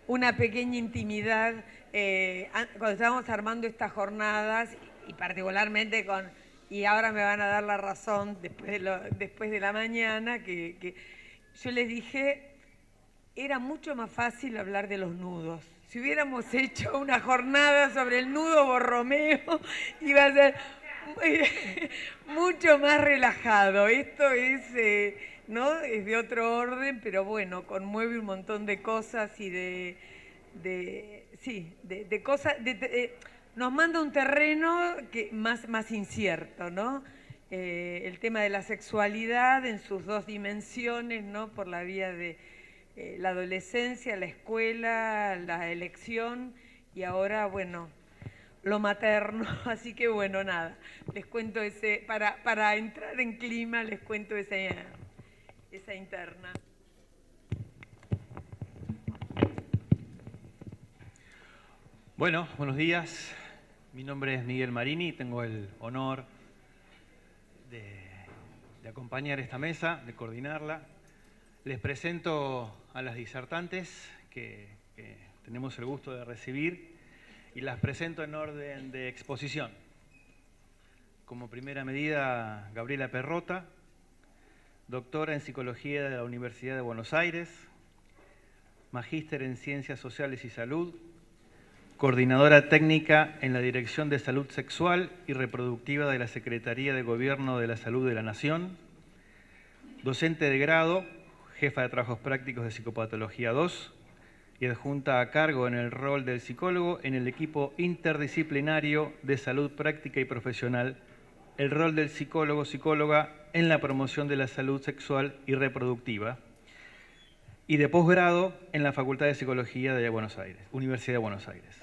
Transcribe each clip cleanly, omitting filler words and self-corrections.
Una pequeña intimidad cuando estábamos armando estas jornadas y particularmente con, y ahora me van a dar la razón después de la mañana, que yo les dije, era mucho más fácil hablar de los nudos. Si hubiéramos hecho una jornada sobre el nudo Borromeo, iba a ser mucho más relajado. Esto es, ¿no? Es de otro orden, pero bueno, conmueve un montón de cosas y de cosas, nos manda un terreno más incierto, ¿no? El tema de la sexualidad en sus dos dimensiones, ¿no? Por la vía de la adolescencia, la escuela, la elección y ahora, bueno, lo materno. Así que bueno, nada, les cuento para entrar en clima, les cuento esa interna. Bueno, buenos días. Mi nombre es Miguel Marini y tengo el honor de acompañar esta mesa, de coordinarla. Les presento a las disertantes que tenemos el gusto de recibir y las presento en orden de exposición. Como primera medida, Gabriela Perrota, doctora en Psicología de la Universidad de Buenos Aires, magíster en Ciencias Sociales y Salud, coordinadora técnica en la Dirección de Salud Sexual y Reproductiva de la Secretaría de Gobierno de la Salud de la Nación, docente de grado, jefa de trabajos prácticos de Psicopatología 2 y adjunta a cargo en el rol del psicólogo en el equipo interdisciplinario de salud práctica y profesional, el rol del psicólogo-psicóloga en la promoción de la salud sexual y reproductiva, y de posgrado en la Facultad de Psicología de Buenos Aires, Universidad de Buenos Aires.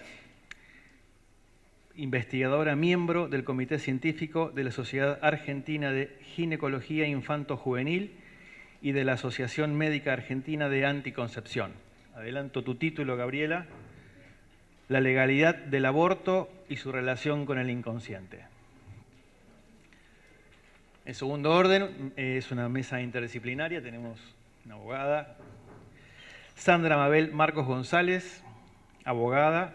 Investigadora miembro del Comité Científico de la Sociedad Argentina de Ginecología Infanto-Juvenil y de la Asociación Médica Argentina de Anticoncepción. Adelanto tu título, Gabriela. La legalidad del aborto y su relación con el inconsciente. En segundo orden, es una mesa interdisciplinaria, tenemos una abogada, Sandra Mabel Marcos González, abogada,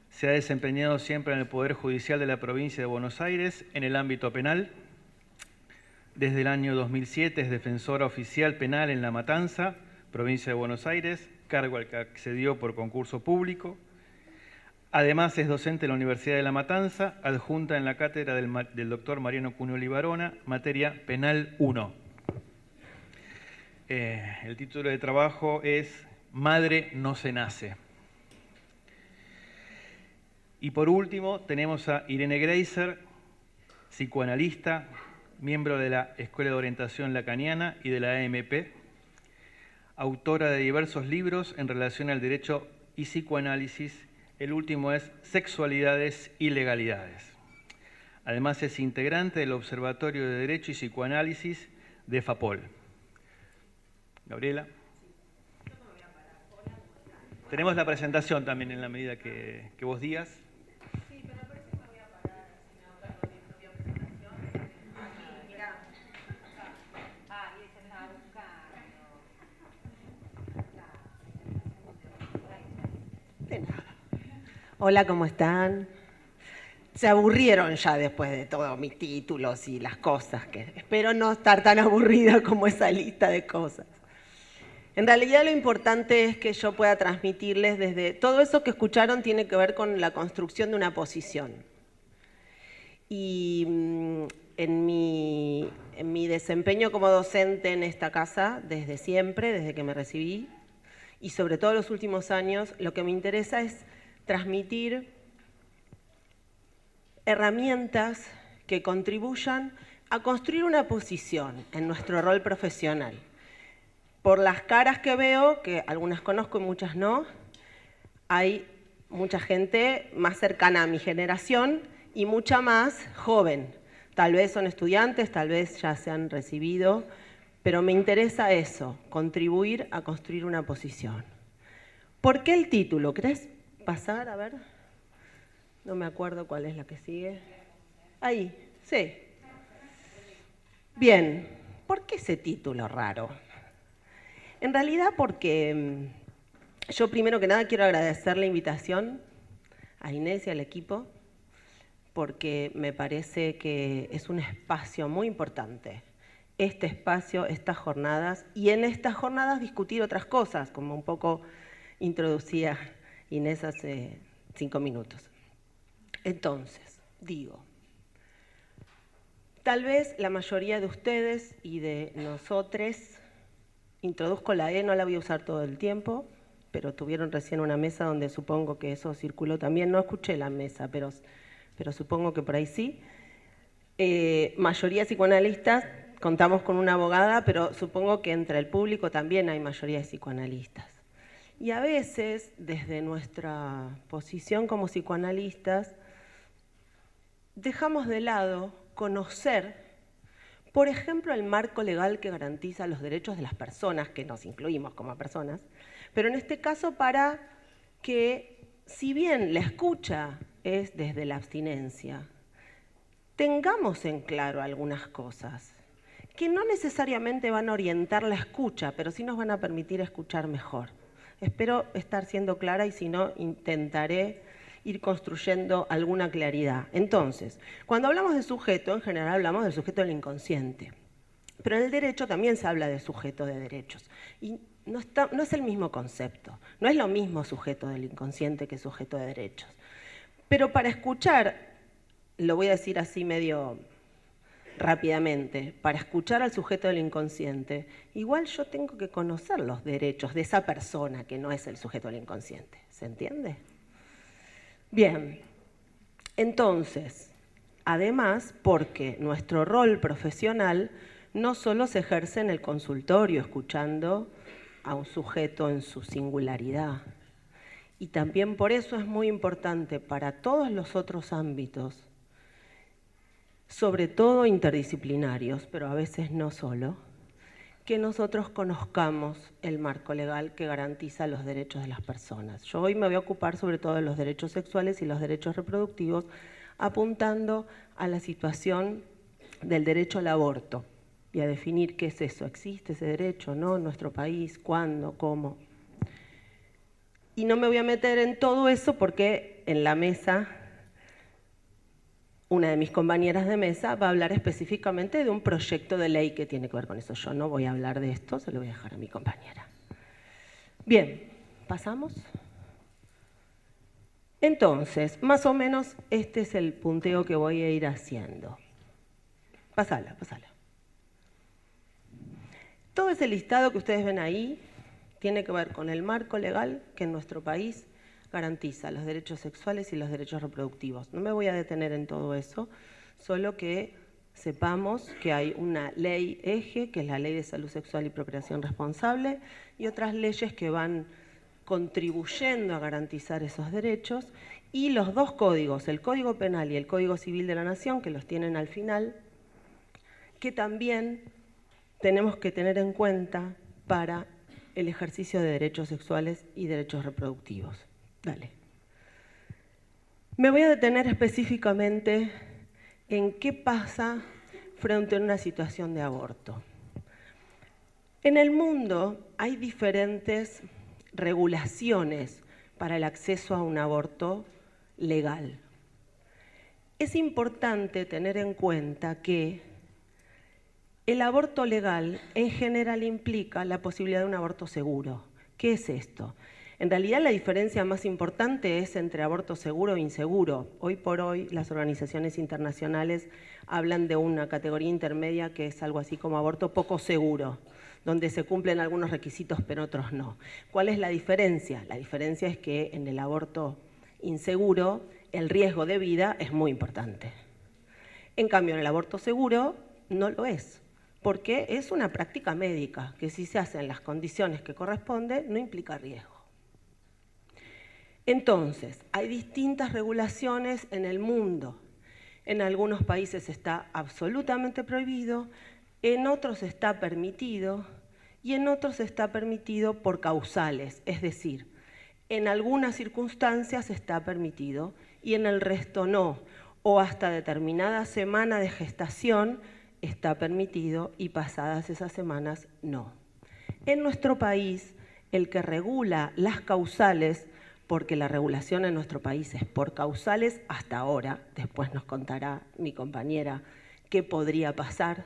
se ha desempeñado siempre en el Poder Judicial de la Provincia de Buenos Aires en el ámbito penal. Desde el año 2007 es defensora oficial penal en La Matanza, Provincia de Buenos Aires, cargo al que accedió por concurso público. Además es docente en la Universidad de La Matanza, adjunta en la cátedra del doctor Mariano Cuneo Libarona, materia Penal 1. El título de trabajo es Madre no se nace. Y por último tenemos a Irene Greiser, psicoanalista, miembro de la Escuela de Orientación Lacaniana y de la AMP, autora de diversos libros en relación al derecho y psicoanálisis. El último es Sexualidades y Legalidades. Además es integrante del Observatorio de Derecho y Psicoanálisis de FAPOL. Gabriela. Tenemos la presentación también en la medida que vos digas. Sí, pero parece que me voy a parar, si no cargo mi propia presentación. Aquí, mirá. Ah, y ella estaba buscando. De nada. Hola, ¿cómo están? Se aburrieron ya después de todos mis títulos y las cosas, que espero no estar tan aburrida como esa lista de cosas. En realidad lo importante es que yo pueda transmitirles desde... Todo eso que escucharon tiene que ver con la construcción de una posición. Y en mi desempeño como docente en esta casa, desde siempre, desde que me recibí, y sobre todo los últimos años, lo que me interesa es transmitir herramientas que contribuyan a construir una posición en nuestro rol profesional. Por las caras que veo, que algunas conozco y muchas no, hay mucha gente más cercana a mi generación y mucha más joven. Tal vez son estudiantes, tal vez ya se han recibido, pero me interesa eso, contribuir a construir una posición. ¿Por qué el título? ¿Querés pasar? A ver. No me acuerdo cuál es la que sigue. Ahí, sí. Bien, ¿por qué ese título raro? En realidad porque yo primero que nada quiero agradecer la invitación a Inés y al equipo, porque me parece que es un espacio muy importante. Este espacio, estas jornadas, y en estas jornadas discutir otras cosas, como un poco introducía Inés hace 5 minutos. Entonces, digo, tal vez la mayoría de ustedes y de nosotros, introduzco la E, no la voy a usar todo el tiempo, pero tuvieron recién una mesa donde supongo que eso circuló también. No escuché la mesa, pero supongo que por ahí sí. Mayoría psicoanalistas, contamos con una abogada, pero supongo que entre el público también hay mayoría de psicoanalistas. Y a veces, desde nuestra posición como psicoanalistas, dejamos de lado conocer, por ejemplo, el marco legal que garantiza los derechos de las personas, que nos incluimos como personas, pero en este caso para que, si bien la escucha es desde la abstinencia, tengamos en claro algunas cosas que no necesariamente van a orientar la escucha, pero sí nos van a permitir escuchar mejor. Espero estar siendo clara y si no, intentaré ir construyendo alguna claridad. Entonces, cuando hablamos de sujeto, en general hablamos del sujeto del inconsciente. Pero en el derecho también se habla de sujeto de derechos. Y no es el mismo concepto. No es lo mismo sujeto del inconsciente que sujeto de derechos. Pero para escuchar, lo voy a decir así medio rápidamente, para escuchar al sujeto del inconsciente, igual yo tengo que conocer los derechos de esa persona que no es el sujeto del inconsciente. ¿Se entiende? Bien, entonces, además, porque nuestro rol profesional no solo se ejerce en el consultorio, escuchando a un sujeto en su singularidad, y también por eso es muy importante para todos los otros ámbitos, sobre todo interdisciplinarios, pero a veces no solo, que nosotros conozcamos el marco legal que garantiza los derechos de las personas. Yo hoy me voy a ocupar sobre todo de los derechos sexuales y los derechos reproductivos, apuntando a la situación del derecho al aborto y a definir qué es eso, ¿existe ese derecho, no, en nuestro país, cuándo, cómo? Y no me voy a meter en todo eso porque en la mesa una de mis compañeras de mesa va a hablar específicamente de un proyecto de ley que tiene que ver con eso. Yo no voy a hablar de esto, se lo voy a dejar a mi compañera. Bien, ¿pasamos? Entonces, más o menos este es el punteo que voy a ir haciendo. Pasala. Todo ese listado que ustedes ven ahí tiene que ver con el marco legal que en nuestro país garantiza los derechos sexuales y los derechos reproductivos. No me voy a detener en todo eso, solo que sepamos que hay una ley eje, que es la Ley de Salud Sexual y Procreación Responsable, y otras leyes que van contribuyendo a garantizar esos derechos, y los dos códigos, el Código Penal y el Código Civil de la Nación, que los tienen al final, que también tenemos que tener en cuenta para el ejercicio de derechos sexuales y derechos reproductivos. Dale. Me voy a detener específicamente en qué pasa frente a una situación de aborto. En el mundo hay diferentes regulaciones para el acceso a un aborto legal. Es importante tener en cuenta que el aborto legal en general implica la posibilidad de un aborto seguro. ¿Qué es esto? En realidad la diferencia más importante es entre aborto seguro e inseguro. Hoy por hoy las organizaciones internacionales hablan de una categoría intermedia que es algo así como aborto poco seguro, donde se cumplen algunos requisitos pero otros no. ¿Cuál es la diferencia? La diferencia es que en el aborto inseguro el riesgo de vida es muy importante. En cambio, en el aborto seguro no lo es, porque es una práctica médica que si se hace en las condiciones que corresponde no implica riesgo. Entonces, hay distintas regulaciones en el mundo En algunos países está absolutamente prohibido, en otros está permitido y en otros está permitido por causales, es decir, en algunas circunstancias está permitido y en el resto no, o hasta determinada semana de gestación está permitido y pasadas esas semanas no. En nuestro país, el que regula las causales, porque la regulación en nuestro país es por causales hasta ahora, después nos contará mi compañera qué podría pasar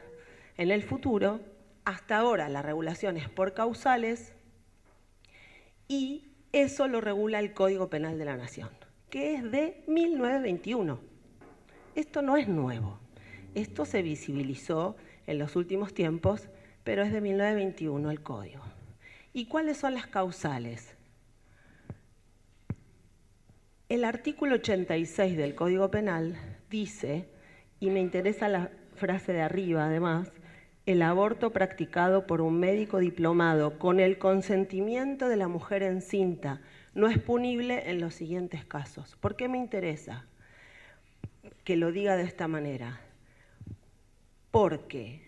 en el futuro, hasta ahora la regulación es por causales y eso lo regula el Código Penal de la Nación, que es de 1921. Esto no es nuevo, esto se visibilizó en los últimos tiempos, pero es de 1921 el Código. ¿Y cuáles son las causales? El artículo 86 del Código Penal dice, y me interesa la frase de arriba además, el aborto practicado por un médico diplomado con el consentimiento de la mujer encinta no es punible en los siguientes casos. ¿Por qué me interesa que lo diga de esta manera? Porque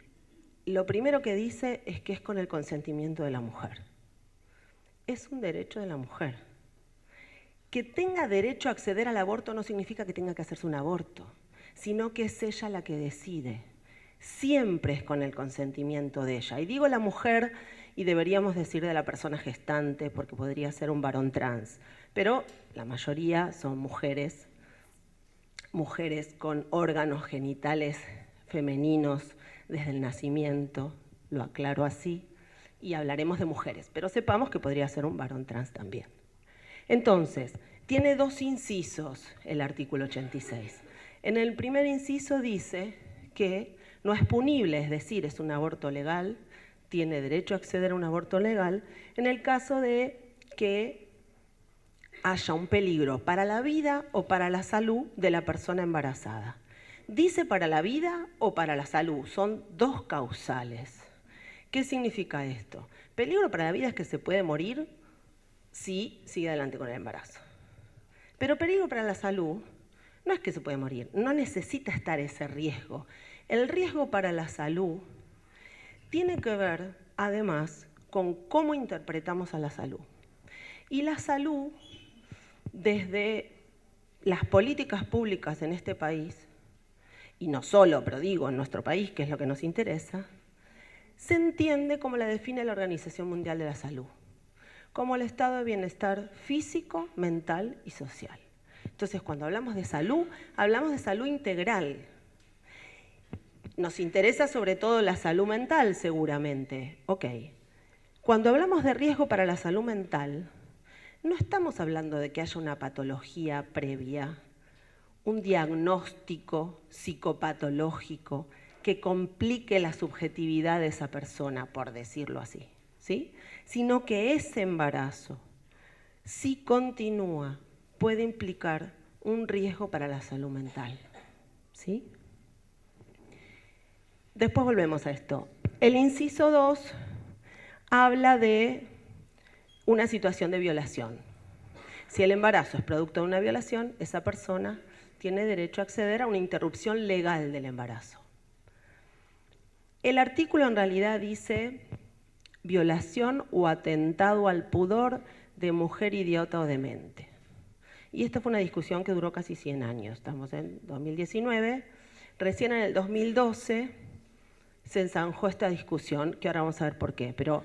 lo primero que dice es que es con el consentimiento de la mujer. Es un derecho de la mujer. Que tenga derecho a acceder al aborto no significa que tenga que hacerse un aborto, sino que es ella la que decide. Siempre es con el consentimiento de ella. Y digo la mujer, y deberíamos decir de la persona gestante, porque podría ser un varón trans, pero la mayoría son mujeres con órganos genitales femeninos desde el nacimiento, lo aclaro así, y hablaremos de mujeres, pero sepamos que podría ser un varón trans también. Entonces, tiene dos incisos el artículo 86. En el primer inciso dice que no es punible, es decir, es un aborto legal, tiene derecho a acceder a un aborto legal, en el caso de que haya un peligro para la vida o para la salud de la persona embarazada. Dice para la vida o para la salud, son dos causales. ¿Qué significa esto? Peligro para la vida es que se puede morir si sigue adelante con el embarazo. Pero peligro para la salud no es que se puede morir, no necesita estar ese riesgo. El riesgo para la salud tiene que ver, además, con cómo interpretamos a la salud. Y la salud, desde las políticas públicas en este país, y no solo, pero digo, en nuestro país, que es lo que nos interesa, se entiende como la define la Organización Mundial de la Salud, como el estado de bienestar físico, mental y social. Entonces, cuando hablamos de salud integral. Nos interesa sobre todo la salud mental, seguramente. Ok. Cuando hablamos de riesgo para la salud mental, no estamos hablando de que haya una patología previa, un diagnóstico psicopatológico que complique la subjetividad de esa persona, por decirlo así, ¿sí? Sino que ese embarazo, si continúa, puede implicar un riesgo para la salud mental, ¿sí? Después volvemos a esto. El inciso 2 habla de una situación de violación. Si el embarazo es producto de una violación, esa persona tiene derecho a acceder a una interrupción legal del embarazo. El artículo en realidad dice violación o atentado al pudor de mujer idiota o demente. Y esta fue una discusión que duró casi 100 años. Estamos en 2019. Recién en el 2012 se zanjó esta discusión, que ahora vamos a ver por qué. Pero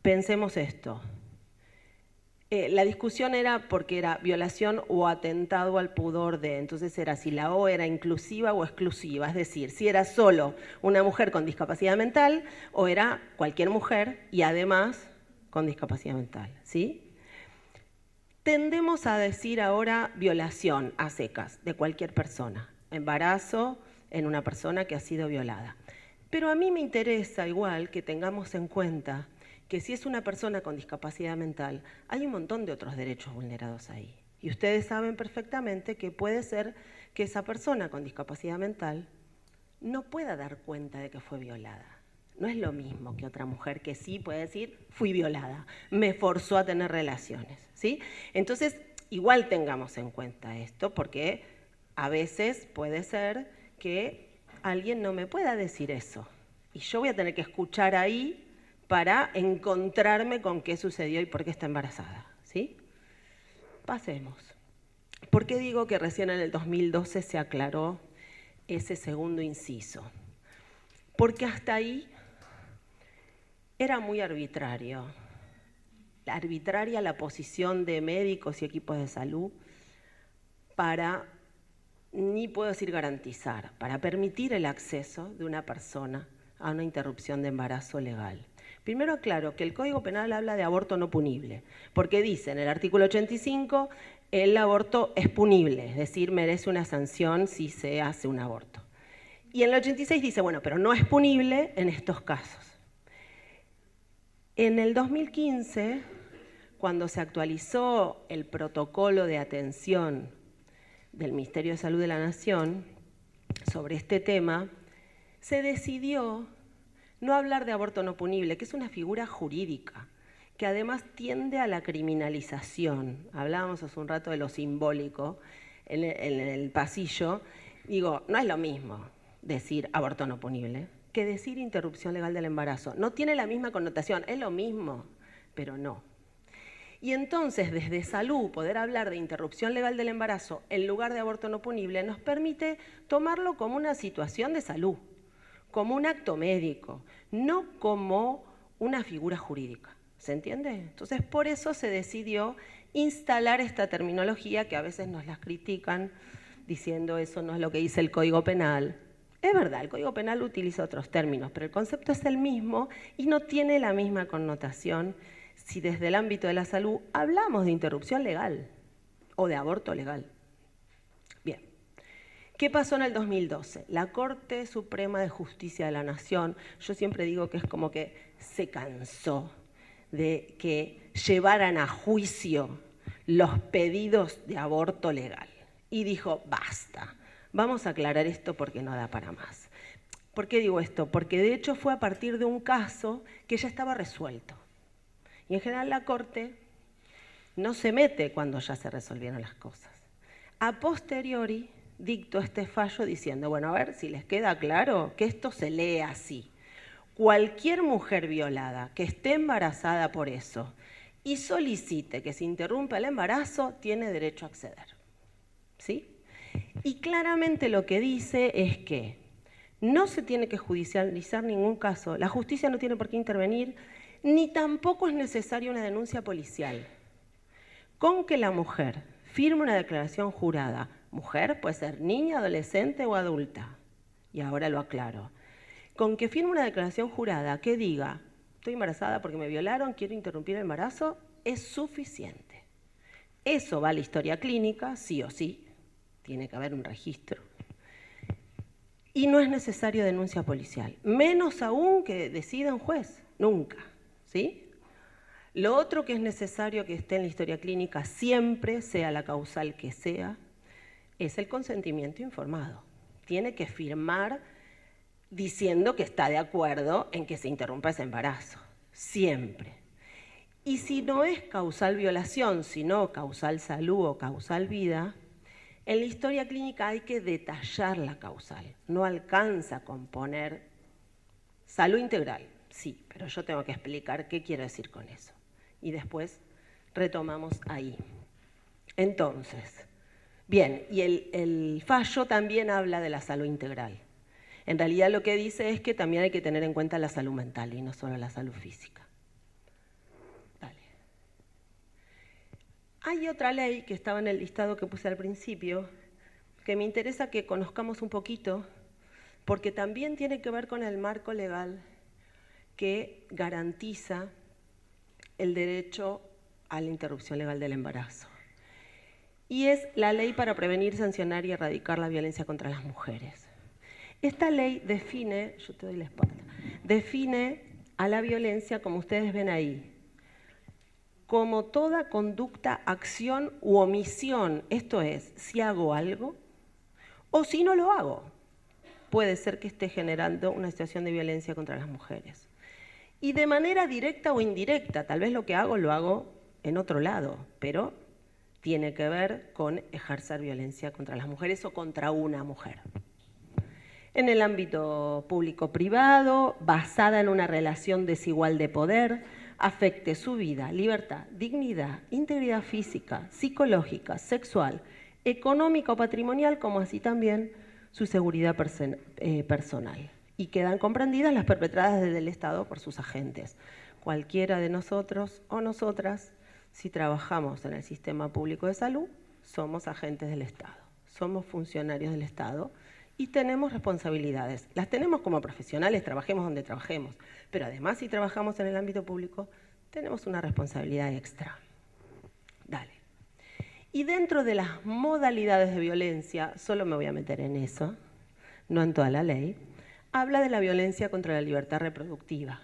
pensemos esto. La discusión era porque era violación o atentado al pudor de, entonces era si la O era inclusiva o exclusiva, es decir, si era solo una mujer con discapacidad mental o era cualquier mujer y además con discapacidad mental, ¿sí? Tendemos a decir ahora violación a secas de cualquier persona, embarazo en una persona que ha sido violada. Pero a mí me interesa igual que tengamos en cuenta que si es una persona con discapacidad mental, hay un montón de otros derechos vulnerados ahí. Y ustedes saben perfectamente que puede ser que esa persona con discapacidad mental no pueda dar cuenta de que fue violada. No es lo mismo que otra mujer que sí puede decir, fui violada, me forzó a tener relaciones, ¿sí? Entonces, igual tengamos en cuenta esto, porque A veces puede ser que alguien no me pueda decir eso. Y yo voy a tener que escuchar ahí para encontrarme con qué sucedió y por qué está embarazada, ¿sí? Pasemos. ¿Por qué digo que recién en el 2012 se aclaró ese segundo inciso? Porque hasta ahí era muy arbitraria la posición de médicos y equipos de salud para, ni puedo decir garantizar, para permitir el acceso de una persona a una interrupción de embarazo legal. Primero aclaro que el Código Penal habla de aborto no punible, porque dice en el artículo 85 el aborto es punible, es decir, merece una sanción si se hace un aborto. Y en el 86 dice, bueno, pero no es punible en estos casos. En el 2015, cuando se actualizó el protocolo de atención del Ministerio de Salud de la Nación sobre este tema, se decidió no hablar de aborto no punible, que es una figura jurídica, que además tiende a la criminalización. Hablábamos hace un rato de lo simbólico en el pasillo. Digo, no es lo mismo decir aborto no punible que decir interrupción legal del embarazo. No tiene la misma connotación, es lo mismo, pero no. Y entonces, desde salud, poder hablar de interrupción legal del embarazo en lugar de aborto no punible nos permite tomarlo como una situación de salud, como un acto médico, no como una figura jurídica. ¿Se entiende? Entonces, por eso se decidió instalar esta terminología que a veces nos las critican diciendo eso no es lo que dice el Código Penal. Es verdad, el Código Penal utiliza otros términos, pero el concepto es el mismo y no tiene la misma connotación si desde el ámbito de la salud hablamos de interrupción legal o de aborto legal. Bien, ¿qué pasó en el 2012? La Corte Suprema de Justicia de la Nación, yo siempre digo que es como que se cansó de que llevaran a juicio los pedidos de aborto legal y dijo, basta. Vamos a aclarar esto porque no da para más. ¿Por qué digo esto? Porque de hecho fue a partir de un caso que ya estaba resuelto. Y en general la Corte no se mete cuando ya se resolvieron las cosas. A posteriori dictó este fallo diciendo, bueno, a ver si les queda claro que esto se lee así. Cualquier mujer violada que esté embarazada por eso y solicite que se interrumpa el embarazo tiene derecho a acceder. ¿Sí? Y claramente lo que dice es que no se tiene que judicializar ningún caso, la justicia no tiene por qué intervenir, ni tampoco es necesaria una denuncia policial. Con que la mujer firme una declaración jurada, mujer puede ser niña, adolescente o adulta, y ahora lo aclaro, con que firme una declaración jurada que diga, estoy embarazada porque me violaron, quiero interrumpir el embarazo, es suficiente. Eso va a la historia clínica, sí o sí, tiene que haber un registro. Y no es necesario denuncia policial, menos aún que decida un juez, nunca, ¿sí? Lo otro que es necesario que esté en la historia clínica siempre, sea la causal que sea, es el consentimiento informado. Tiene que firmar diciendo que está de acuerdo en que se interrumpa ese embarazo, siempre. Y si no es causal violación, sino causal salud o causal vida, en la historia clínica hay que detallar la causal. No alcanza con poner salud integral, sí, pero yo tengo que explicar qué quiero decir con eso. Y después retomamos ahí. Entonces, bien, y el fallo también habla de la salud integral. En realidad lo que dice es que también hay que tener en cuenta la salud mental y no solo la salud física. Dale. Hay otra ley que estaba en el listado que puse al principio, que me interesa que conozcamos un poquito, porque también tiene que ver con el marco legal que garantiza el derecho a la interrupción legal del embarazo. Y es la Ley para Prevenir, Sancionar y Erradicar la Violencia contra las Mujeres. Esta ley define, yo te doy la espalda, define a la violencia, como ustedes ven ahí, como toda conducta, acción u omisión. Esto es, si hago algo o si no lo hago, puede ser que esté generando una situación de violencia contra las mujeres. Y de manera directa o indirecta, tal vez lo que hago lo hago en otro lado, pero tiene que ver con ejercer violencia contra las mujeres o contra una mujer. En el ámbito público-privado, basada en una relación desigual de poder, afecte su vida, libertad, dignidad, integridad física, psicológica, sexual, económica o patrimonial, como así también su seguridad personal. Y quedan comprendidas las perpetradas desde el Estado por sus agentes. Cualquiera de nosotros o nosotras, si trabajamos en el sistema público de salud, somos agentes del Estado, somos funcionarios del Estado y tenemos responsabilidades. Las tenemos como profesionales, trabajemos donde trabajemos, pero además si trabajamos en el ámbito público, tenemos una responsabilidad extra. Dale. Y dentro de las modalidades de violencia, solo me voy a meter en eso, no en toda la ley, habla de la violencia contra la libertad reproductiva.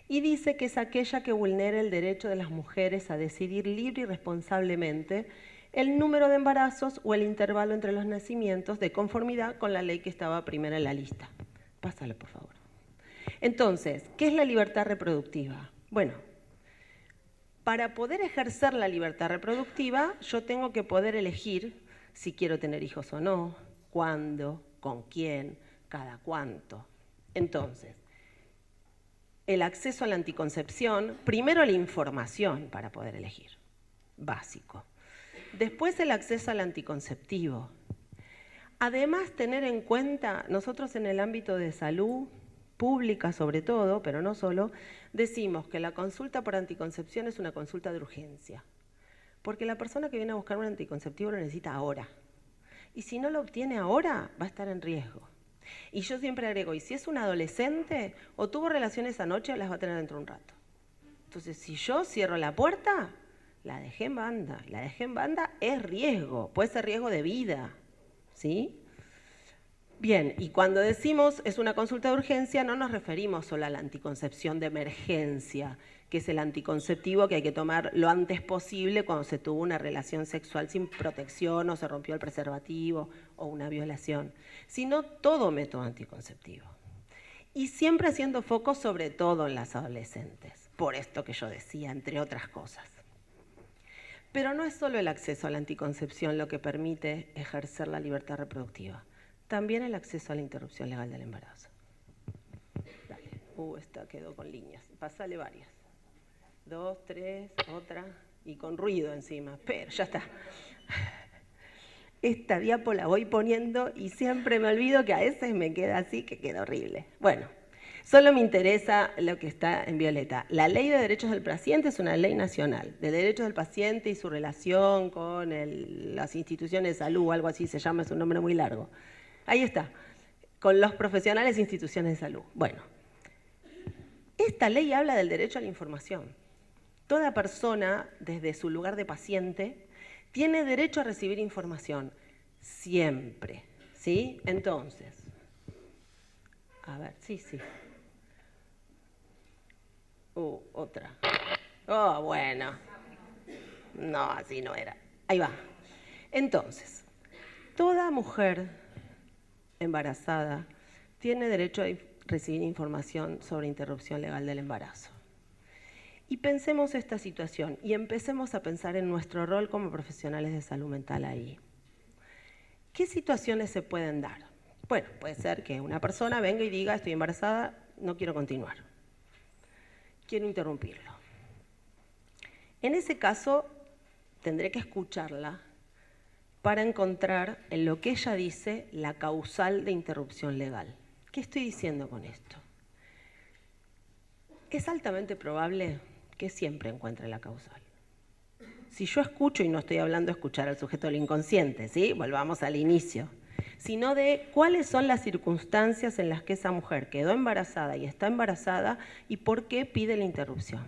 Y dice que es aquella que vulnera el derecho de las mujeres a decidir libre y responsablemente el número de embarazos o el intervalo entre los nacimientos de conformidad con la ley que estaba primera en la lista. Pásalo, por favor. Entonces, ¿qué es la libertad reproductiva? Bueno, para poder ejercer la libertad reproductiva, yo tengo que poder elegir si quiero tener hijos o no, cuándo, con quién, cada cuánto. Entonces, el acceso a la anticoncepción, primero la información para poder elegir, básico. Después el acceso al anticonceptivo. Además, tener en cuenta, nosotros en el ámbito de salud pública sobre todo, pero no solo, decimos que la consulta por anticoncepción es una consulta de urgencia, porque la persona que viene a buscar un anticonceptivo lo necesita ahora. Y si no lo obtiene ahora, va a estar en riesgo. Y yo siempre agrego, y si es un adolescente, o tuvo relaciones anoche, o las va a tener dentro de un rato. Entonces, si yo cierro la puerta, la dejé en banda. La dejé en banda es riesgo, puede ser riesgo de vida, ¿sí? Bien, y cuando decimos es una consulta de urgencia, no nos referimos solo a la anticoncepción de emergencia, que es el anticonceptivo que hay que tomar lo antes posible cuando se tuvo una relación sexual sin protección o se rompió el preservativo o una violación, sino todo método anticonceptivo. Y siempre haciendo foco sobre todo en las adolescentes, por esto que yo decía, entre otras cosas. Pero no es solo el acceso a la anticoncepción lo que permite ejercer la libertad reproductiva, también el acceso a la interrupción legal del embarazo. Dale, esta quedó con líneas, pasale varias. 2, 3, otra, y con ruido encima, pero ya está. Esta diapo la voy poniendo y siempre me olvido que a veces me queda así, que queda horrible. Bueno, solo me interesa lo que está en violeta. La Ley de Derechos del Paciente es una ley nacional, de derechos del paciente y su relación con las instituciones de salud, o algo así se llama, es un nombre muy largo. Ahí está, con los profesionales e instituciones de salud. Bueno, esta ley habla del derecho a la información. Toda persona, desde su lugar de paciente, tiene derecho a recibir información, siempre, ¿sí? Entonces, a ver, sí. Otra. Oh, bueno. No, así no era. Ahí va. Entonces, toda mujer embarazada tiene derecho a recibir información sobre interrupción legal del embarazo. Y pensemos esta situación y empecemos a pensar en nuestro rol como profesionales de salud mental ahí. ¿Qué situaciones se pueden dar? Bueno, puede ser que una persona venga y diga, estoy embarazada, no quiero continuar. Quiero interrumpirlo. En ese caso, tendré que escucharla para encontrar en lo que ella dice la causal de interrupción legal. ¿Qué estoy diciendo con esto? Es altamente probable que siempre encuentre la causal. Si yo escucho, y no estoy hablando de escuchar al sujeto del inconsciente, ¿sí? Volvamos al inicio, sino de cuáles son las circunstancias en las que esa mujer quedó embarazada y está embarazada y por qué pide la interrupción.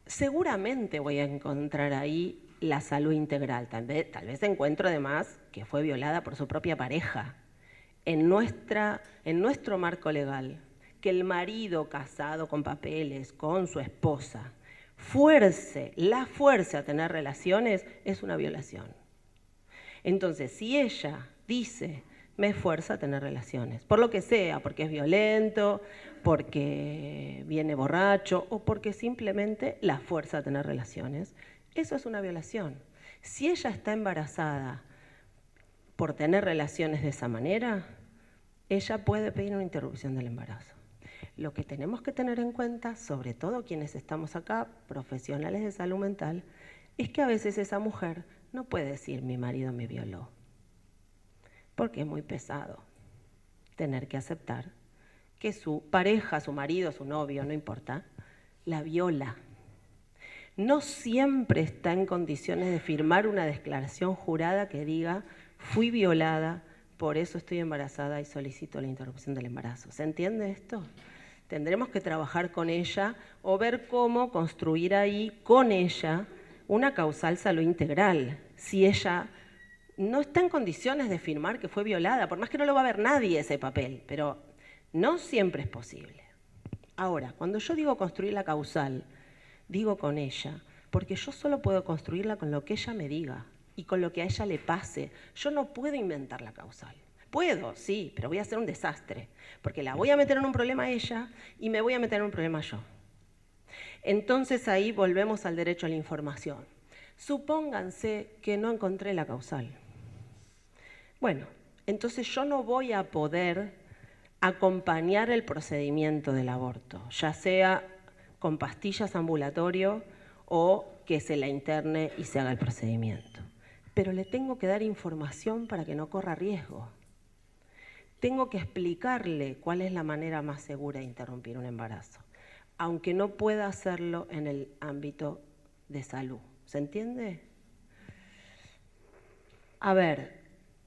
Seguramente voy a encontrar ahí la salud integral. Tal vez encuentro además que fue violada por su propia pareja. En nuestro marco legal, que el marido casado con papeles, con su esposa, la fuerce a tener relaciones, es una violación. Entonces, si ella dice, me fuerza a tener relaciones, por lo que sea, porque es violento, porque viene borracho o porque simplemente la fuerza a tener relaciones, Eso es una violación. Si ella está embarazada por tener relaciones de esa manera, ella puede pedir una interrupción del embarazo. Lo que tenemos que tener en cuenta, sobre todo quienes estamos acá, profesionales de salud mental, es que a veces esa mujer no puede decir mi marido me violó, porque es muy pesado tener que aceptar que su pareja, su marido, su novio, no importa, la viola. No siempre está en condiciones de firmar una declaración jurada que diga fui violada, por eso estoy embarazada y solicito la interrupción del embarazo. ¿Se entiende esto? Tendremos que trabajar con ella o ver cómo construir ahí con ella una causal salud integral. Si ella no está en condiciones de firmar que fue violada, por más que no lo va a ver nadie ese papel, pero no siempre es posible. Ahora, cuando yo digo construir la causal, digo con ella, porque yo solo puedo construirla con lo que ella me diga y con lo que a ella le pase. Yo no puedo inventar la causal. Puedo, sí, pero voy a hacer un desastre, porque la voy a meter en un problema a ella y me voy a meter en un problema yo. Entonces ahí volvemos al derecho a la información. Supónganse que no encontré la causal. Bueno, entonces yo no voy a poder acompañar el procedimiento del aborto, ya sea con pastillas ambulatorio o que se la interne y se haga el procedimiento. Pero le tengo que dar información para que no corra riesgo. Tengo que explicarle cuál es la manera más segura de interrumpir un embarazo, aunque no pueda hacerlo en el ámbito de salud. ¿Se entiende? A ver,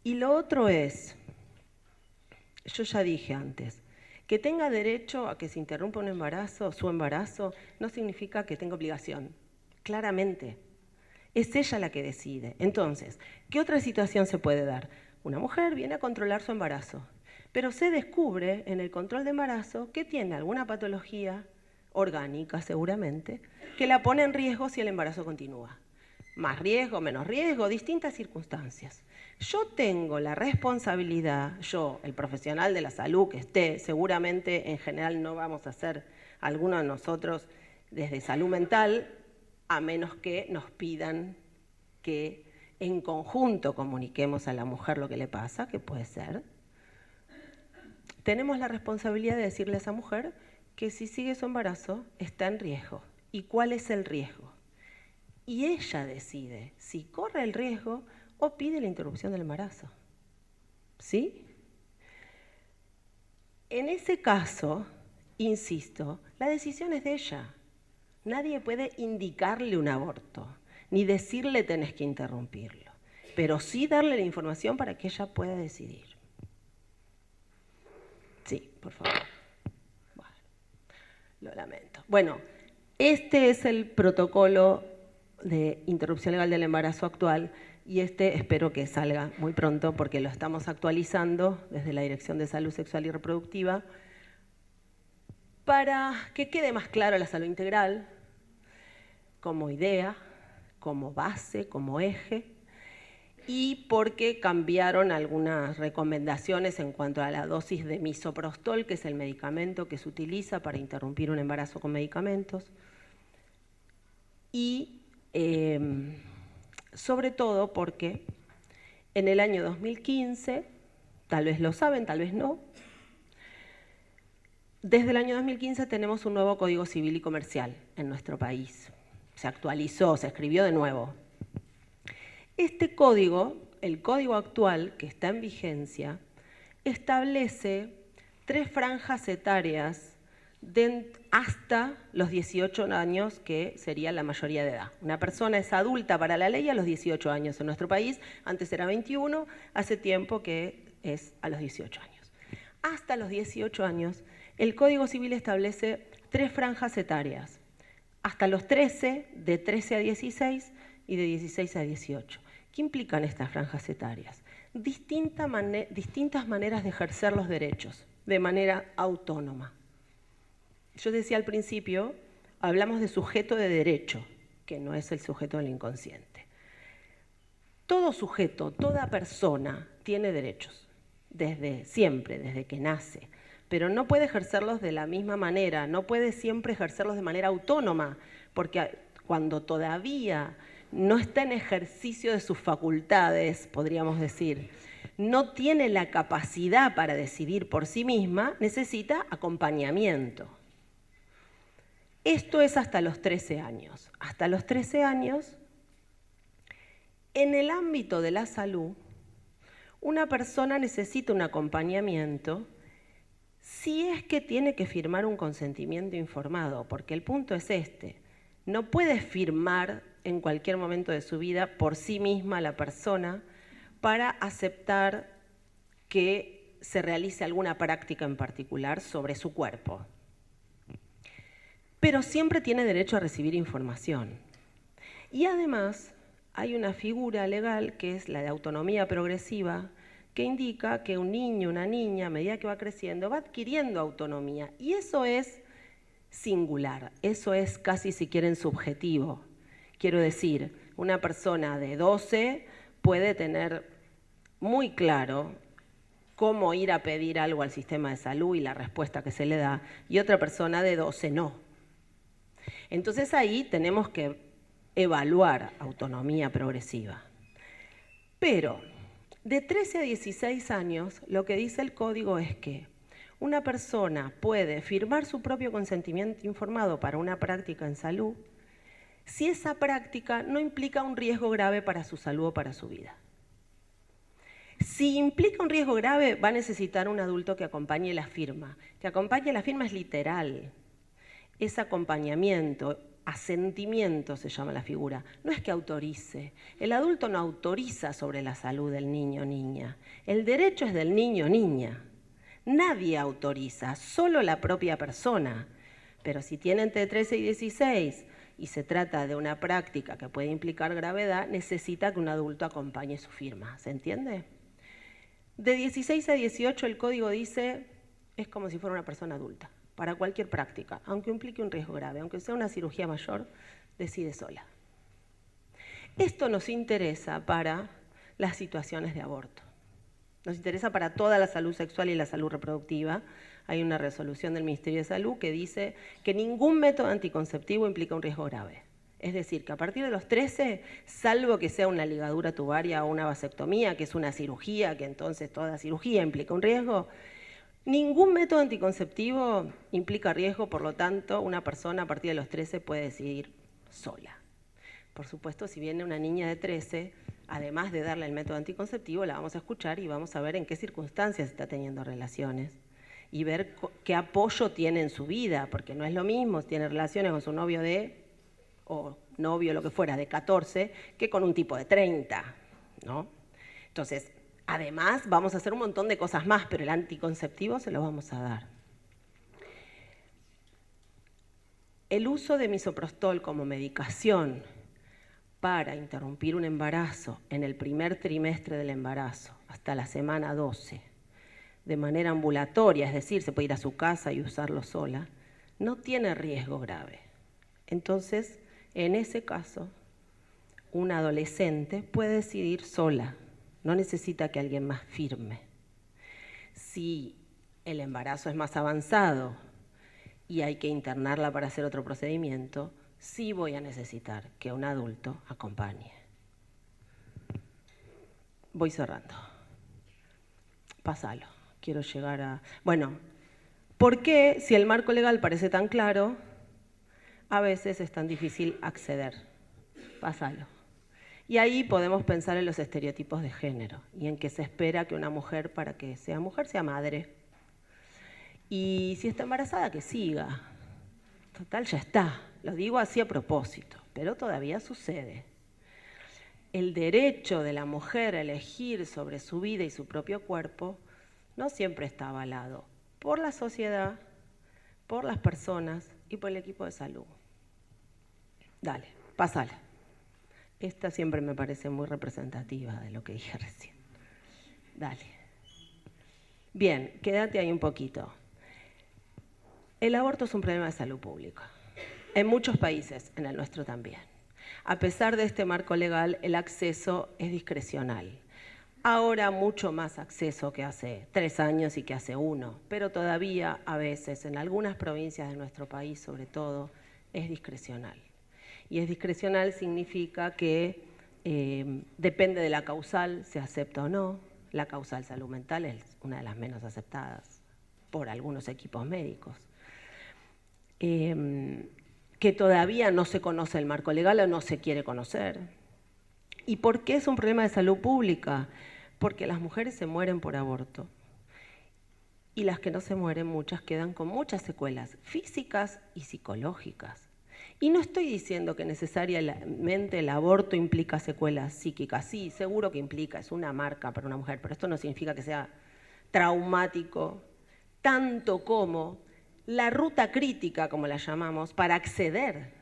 y lo otro es, yo ya dije antes, que tenga derecho a que se interrumpa un embarazo, su embarazo, no significa que tenga obligación. Claramente, es ella la que decide. Entonces, ¿qué otra situación se puede dar? Una mujer viene a controlar su embarazo, pero se descubre en el control de embarazo que tiene alguna patología orgánica seguramente, que la pone en riesgo si el embarazo continúa. Más riesgo, menos riesgo, distintas circunstancias. Yo tengo la responsabilidad, yo, el profesional de la salud que esté, seguramente en general no vamos a hacer alguno de nosotros desde salud mental, a menos que nos pidan que en conjunto comuniquemos a la mujer lo que le pasa, que puede ser. Tenemos la responsabilidad de decirle a esa mujer que si sigue su embarazo está en riesgo. ¿Y cuál es el riesgo? Y ella decide si corre el riesgo o pide la interrupción del embarazo. ¿Sí? En ese caso, insisto, la decisión es de ella. Nadie puede indicarle un aborto, ni decirle tenés que interrumpirlo, pero sí darle la información para que ella pueda decidir. Sí, por favor. Bueno, lo lamento. Bueno, este es el protocolo de interrupción legal del embarazo actual y espero que salga muy pronto porque lo estamos actualizando desde la Dirección de Salud Sexual y Reproductiva para que quede más claro la salud integral como idea, como base, como eje, y porque cambiaron algunas recomendaciones en cuanto a la dosis de misoprostol, que es el medicamento que se utiliza para interrumpir un embarazo con medicamentos, y sobre todo porque en el año 2015, tal vez lo saben, tal vez no, desde el año 2015 tenemos un nuevo Código Civil y Comercial en nuestro país. Se actualizó, se escribió de nuevo. Este código, el código actual que está en vigencia, establece 3 franjas etarias hasta los 18 años, que sería la mayoría de edad. Una persona es adulta para la ley a los 18 años en nuestro país, antes era 21, hace tiempo que es a los 18 años. Hasta los 18 años, el Código Civil establece 3 franjas etarias. Hasta los 13, de 13 a 16 y de 16 a 18. ¿Qué implican estas franjas etarias? Distintas maneras de ejercer los derechos de manera autónoma. Yo decía al principio, hablamos de sujeto de derecho, que no es el sujeto del inconsciente. Todo sujeto, toda persona tiene derechos, desde siempre, desde que nace, pero no puede ejercerlos de la misma manera, no puede siempre ejercerlos de manera autónoma, porque cuando todavía no está en ejercicio de sus facultades, podríamos decir, no tiene la capacidad para decidir por sí misma, necesita acompañamiento. Esto es hasta los 13 años. Hasta los 13 años, en el ámbito de la salud, una persona necesita un acompañamiento si es que tiene que firmar un consentimiento informado, porque el punto es este. No puede firmar en cualquier momento de su vida por sí misma la persona para aceptar que se realice alguna práctica en particular sobre su cuerpo. Pero siempre tiene derecho a recibir información. Y además hay una figura legal que es la de autonomía progresiva, que indica que un niño, una niña, a medida que va creciendo, va adquiriendo autonomía. Y eso es singular, eso es casi, si quieren, subjetivo. Quiero decir, una persona de 12 puede tener muy claro cómo ir a pedir algo al sistema de salud y la respuesta que se le da, y otra persona de 12 no. Entonces ahí tenemos que evaluar autonomía progresiva. Pero de 13 a 16 años, lo que dice el código es que una persona puede firmar su propio consentimiento informado para una práctica en salud si esa práctica no implica un riesgo grave para su salud o para su vida. Si implica un riesgo grave, va a necesitar un adulto que acompañe la firma. Que acompañe la firma es literal. Es acompañamiento, asentimiento se llama la figura. No es que autorice. El adulto no autoriza sobre la salud del niño o niña. El derecho es del niño o niña. Nadie autoriza, solo la propia persona. Pero si tiene entre 13 y 16 y se trata de una práctica que puede implicar gravedad, necesita que un adulto acompañe su firma. ¿Se entiende? De 16 a 18 el código dice, es como si fuera una persona adulta, para cualquier práctica, aunque implique un riesgo grave, aunque sea una cirugía mayor, decide sola. Esto nos interesa para las situaciones de aborto. Nos interesa para toda la salud sexual y la salud reproductiva. Hay una resolución del Ministerio de Salud que dice que ningún método anticonceptivo implica un riesgo grave. Es decir, que a partir de los 13, salvo que sea una ligadura tubaria o una vasectomía, que es una cirugía, que entonces toda cirugía implica un riesgo, ningún método anticonceptivo implica riesgo, por lo tanto, una persona a partir de los 13 puede decidir sola. Por supuesto, si viene una niña de 13, además de darle el método anticonceptivo, la vamos a escuchar y vamos a ver en qué circunstancias está teniendo relaciones y ver qué apoyo tiene en su vida, porque no es lo mismo si tiene relaciones con su novio o novio, lo que fuera, de 14, que con un tipo de 30, ¿no? Entonces, además, vamos a hacer un montón de cosas más, pero el anticonceptivo se lo vamos a dar. El uso de misoprostol como medicación para interrumpir un embarazo en el primer trimestre del embarazo, hasta la semana 12, de manera ambulatoria, es decir, se puede ir a su casa y usarlo sola, no tiene riesgo grave. Entonces, en ese caso, una adolescente puede decidir sola, no necesita que alguien más firme. Si el embarazo es más avanzado y hay que internarla para hacer otro procedimiento, sí voy a necesitar que un adulto acompañe. Voy cerrando. Pásalo. Quiero llegar a... Bueno, ¿por qué, si el marco legal parece tan claro, a veces es tan difícil acceder? Pásalo. Y ahí podemos pensar en los estereotipos de género y en que se espera que una mujer, para que sea mujer, sea madre. Y si está embarazada, que siga. Total, ya está. Lo digo así a propósito, pero todavía sucede. El derecho de la mujer a elegir sobre su vida y su propio cuerpo no siempre está avalado por la sociedad, por las personas y por el equipo de salud. Dale, pásala. Esta siempre me parece muy representativa de lo que dije recién. Dale. Bien, quédate ahí un poquito. El aborto es un problema de salud pública. En muchos países, en el nuestro también. A pesar de este marco legal, el acceso es discrecional. Ahora mucho más acceso que hace 3 años y que hace 1, pero todavía a veces, en algunas provincias de nuestro país sobre todo, es discrecional. y es discrecional significa que depende de la causal, se acepta o no. La causal salud mental es una de las menos aceptadas por algunos equipos médicos. Que todavía no se conoce el marco legal o no se quiere conocer. ¿Y por qué es un problema de salud pública? Porque las mujeres se mueren por aborto. Y las que no se mueren, muchas quedan con muchas secuelas físicas y psicológicas. Y no estoy diciendo que necesariamente el aborto implica secuelas psíquicas. Sí, seguro que implica, es una marca para una mujer, pero esto no significa que sea traumático, tanto como la ruta crítica, como la llamamos, para acceder.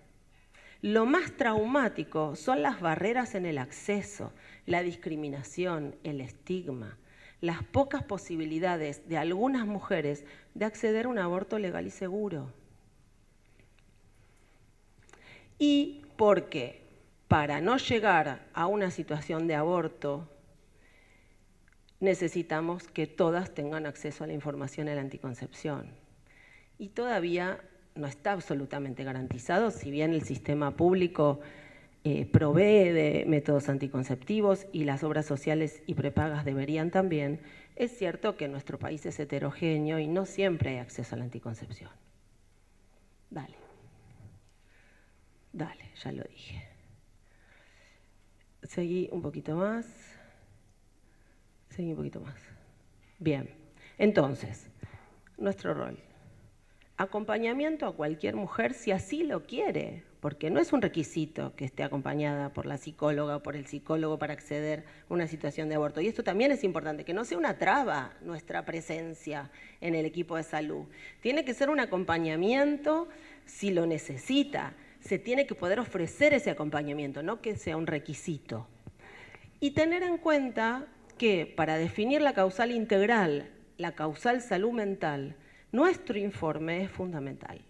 Lo más traumático son las barreras en el acceso, la discriminación, el estigma, las pocas posibilidades de algunas mujeres de acceder a un aborto legal y seguro. Y porque para no llegar a una situación de aborto necesitamos que todas tengan acceso a la información en la anticoncepción. Y todavía no está absolutamente garantizado, si bien el sistema público provee de métodos anticonceptivos y las obras sociales y prepagas deberían también, es cierto que nuestro país es heterogéneo y no siempre hay acceso a la anticoncepción. Dale, ya lo dije. Seguí un poquito más. Bien, entonces, nuestro rol. Acompañamiento a cualquier mujer si así lo quiere, porque no es un requisito que esté acompañada por la psicóloga o por el psicólogo para acceder a una situación de aborto. Y esto también es importante, que no sea una traba nuestra presencia en el equipo de salud. Tiene que ser un acompañamiento si lo necesita. Se tiene que poder ofrecer ese acompañamiento, no que sea un requisito. Y tener en cuenta que para definir la causal integral, la causal salud mental, nuestro informe es fundamental.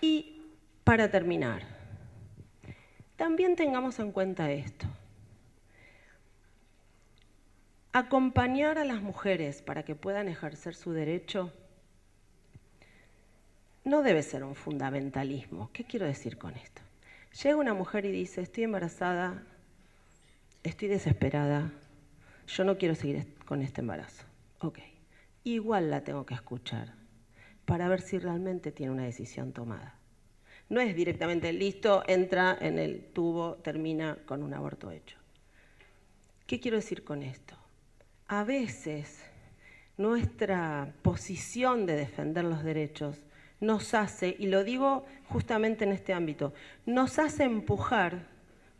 Y para terminar, también tengamos en cuenta esto. Acompañar a las mujeres para que puedan ejercer su derecho no debe ser un fundamentalismo. ¿Qué quiero decir con esto? Llega una mujer y dice, estoy embarazada, estoy desesperada, yo no quiero seguir con este embarazo. Ok, igual la tengo que escuchar para ver si realmente tiene una decisión tomada. No es directamente listo, entra en el tubo, termina con un aborto hecho. ¿Qué quiero decir con esto? A veces nuestra posición de defender los derechos nos hace, y lo digo justamente en este ámbito, nos hace empujar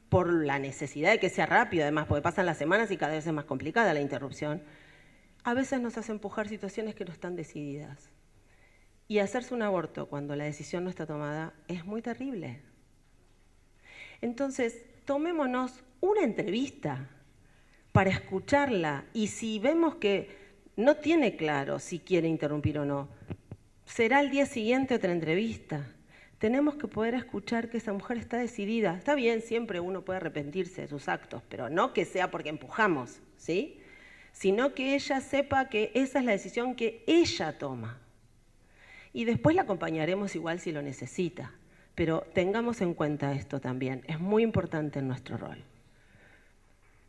por la necesidad de que sea rápido, además, porque pasan las semanas y cada vez es más complicada la interrupción, a veces nos hace empujar situaciones que no están decididas. Y hacerse un aborto cuando la decisión no está tomada es muy terrible. Entonces, tomémonos una entrevista para escucharla y si vemos que no tiene claro si quiere interrumpir o no, será al día siguiente otra entrevista. Tenemos que poder escuchar que esa mujer está decidida. Está bien, siempre uno puede arrepentirse de sus actos, pero no que sea porque empujamos, ¿sí? Sino que ella sepa que esa es la decisión que ella toma. Y después la acompañaremos igual si lo necesita. Pero tengamos en cuenta esto también. Es muy importante en nuestro rol.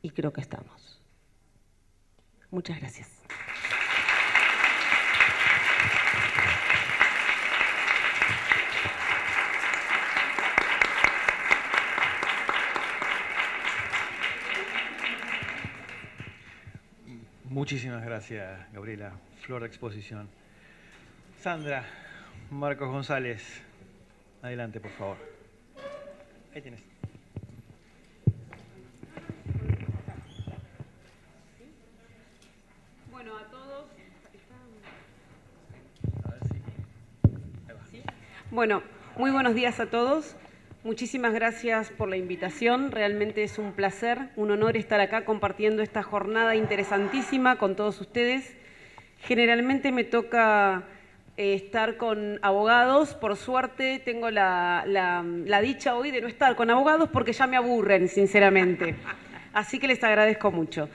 Y creo que estamos. Muchas gracias. Muchísimas gracias, Gabriela. Flor de exposición. Sandra, Marcos González, adelante, por favor. Ahí tienes. Bueno, a todos. A ver si. Ahí va. ¿Sí? Bueno, muy buenos días a todos. Muchísimas gracias por la invitación. Realmente es un placer, un honor estar acá compartiendo esta jornada interesantísima con todos ustedes. Generalmente me toca estar con abogados. Por suerte tengo la dicha hoy de no estar con abogados porque ya me aburren, sinceramente. Así que les agradezco mucho.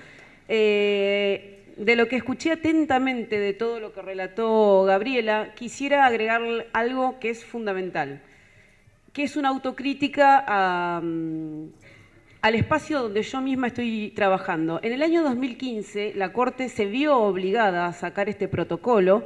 de lo que escuché atentamente de todo lo que relató Gabriela, quisiera agregar algo que es fundamental, que es una autocrítica al espacio donde yo misma estoy trabajando. En el año 2015, la Corte se vio obligada a sacar este protocolo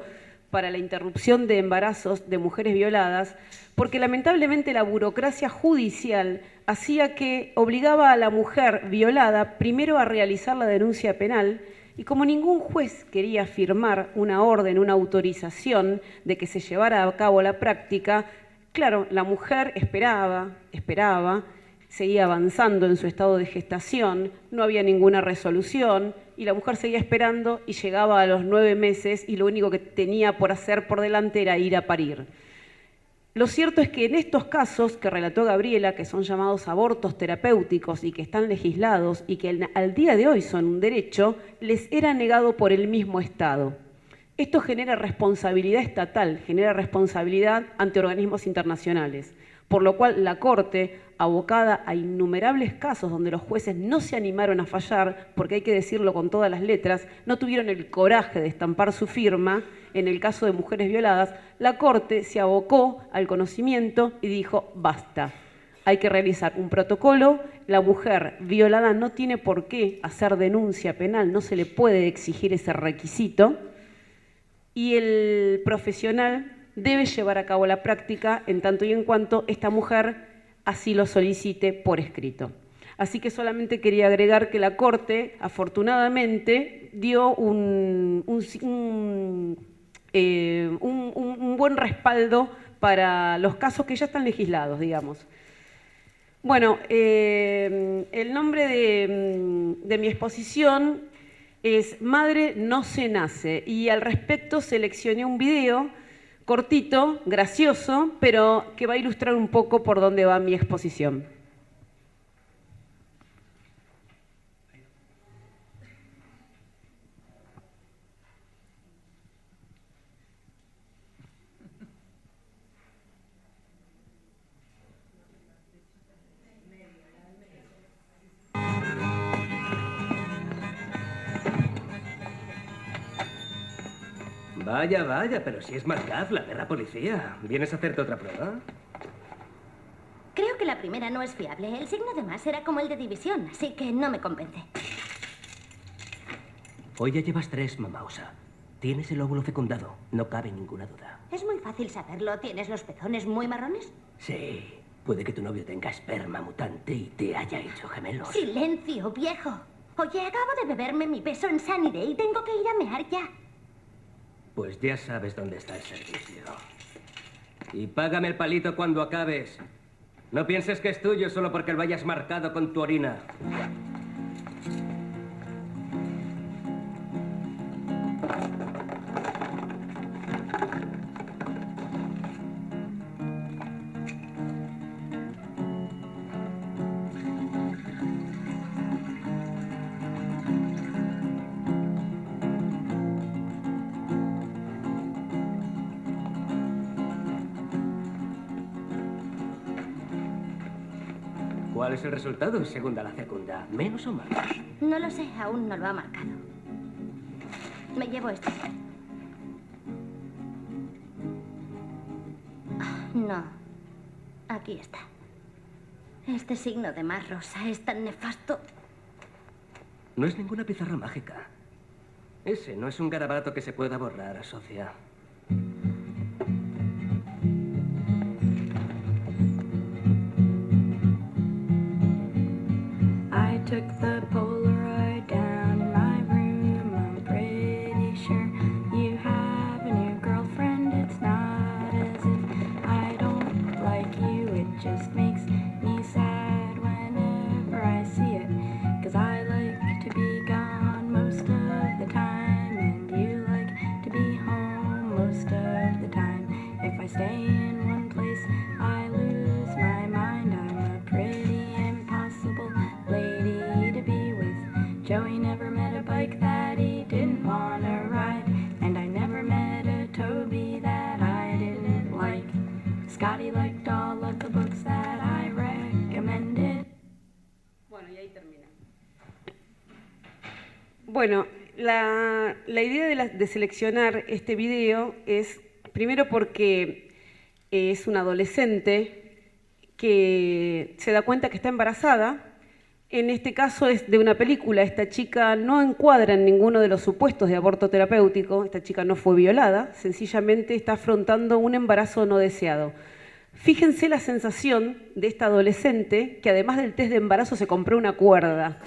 para la interrupción de embarazos de mujeres violadas, porque lamentablemente la burocracia judicial hacía que obligaba a la mujer violada primero a realizar la denuncia penal, y como ningún juez quería firmar una orden, una autorización de que se llevara a cabo la práctica, claro, la mujer esperaba, seguía avanzando en su estado de gestación, no había ninguna resolución y la mujer seguía esperando y llegaba a los 9 meses y lo único que tenía por hacer por delante era ir a parir. Lo cierto es que en estos casos que relató Gabriela, que son llamados abortos terapéuticos y que están legislados y que al día de hoy son un derecho, les era negado por el mismo Estado. Esto genera responsabilidad estatal, genera responsabilidad ante organismos internacionales, por lo cual la Corte, abocada a innumerables casos donde los jueces no se animaron a fallar, porque hay que decirlo con todas las letras, no tuvieron el coraje de estampar su firma en el caso de mujeres violadas, la Corte se abocó al conocimiento y dijo, basta, hay que realizar un protocolo, la mujer violada no tiene por qué hacer denuncia penal, no se le puede exigir ese requisito, y el profesional debe llevar a cabo la práctica en tanto y en cuanto esta mujer así lo solicite por escrito. Así que solamente quería agregar que la Corte, afortunadamente, dio un buen respaldo para los casos que ya están legislados, digamos. Bueno, el nombre de mi exposición es Madre no se nace, y al respecto seleccioné un video cortito, gracioso, pero que va a ilustrar un poco por dónde va mi exposición. Vaya, vaya, pero si es Marcaz, la guerra policía. ¿Vienes a hacerte otra prueba? Creo que la primera no es fiable. El signo de más era como el de división, así que no me convence. Hoy ya llevas 3, Mamausa. Tienes el óvulo fecundado, no cabe ninguna duda. Es muy fácil saberlo. ¿Tienes los pezones muy marrones? Sí, puede que tu novio tenga esperma mutante y te haya hecho gemelos. ¡Silencio, viejo! Oye, acabo de beberme mi beso en Sunnydale y tengo que ir a mear ya. Pues ya sabes dónde está el servicio. Y págame el palito cuando acabes. No pienses que es tuyo solo porque lo hayas marcado con tu orina. ¿Cuál es el resultado según la fecunda? ¿Menos o más? No lo sé, aún no lo ha marcado. Me llevo este. No. Aquí está. Este signo de más rosa es tan nefasto. No es ninguna pizarra mágica. Ese no es un garabato que se pueda borrar, Sofía. I took the Polaroid down in my room. I'm pretty sure you have a new girlfriend. It's not as if I don't like you. It just makes me sad whenever I see it. 'Cause I like to be gone most of the time, and you like to be home most of the time. If I stay in one place, I lose my mind. I'm a pretty impossible lady to be with. Joey never met a bike that he didn't want to ride, and I never met a Toby that I didn't like. Scotty liked all of the books that I recommended. Bueno, y ahí termina. Bueno, la idea de seleccionar este video es, primero porque es una adolescente que se da cuenta que está embarazada. En este caso es de una película. Esta chica no encuadra en ninguno de los supuestos de aborto terapéutico. Esta chica no fue violada, sencillamente está afrontando un embarazo no deseado. Fíjense la sensación de esta adolescente que además del test de embarazo se compró una cuerda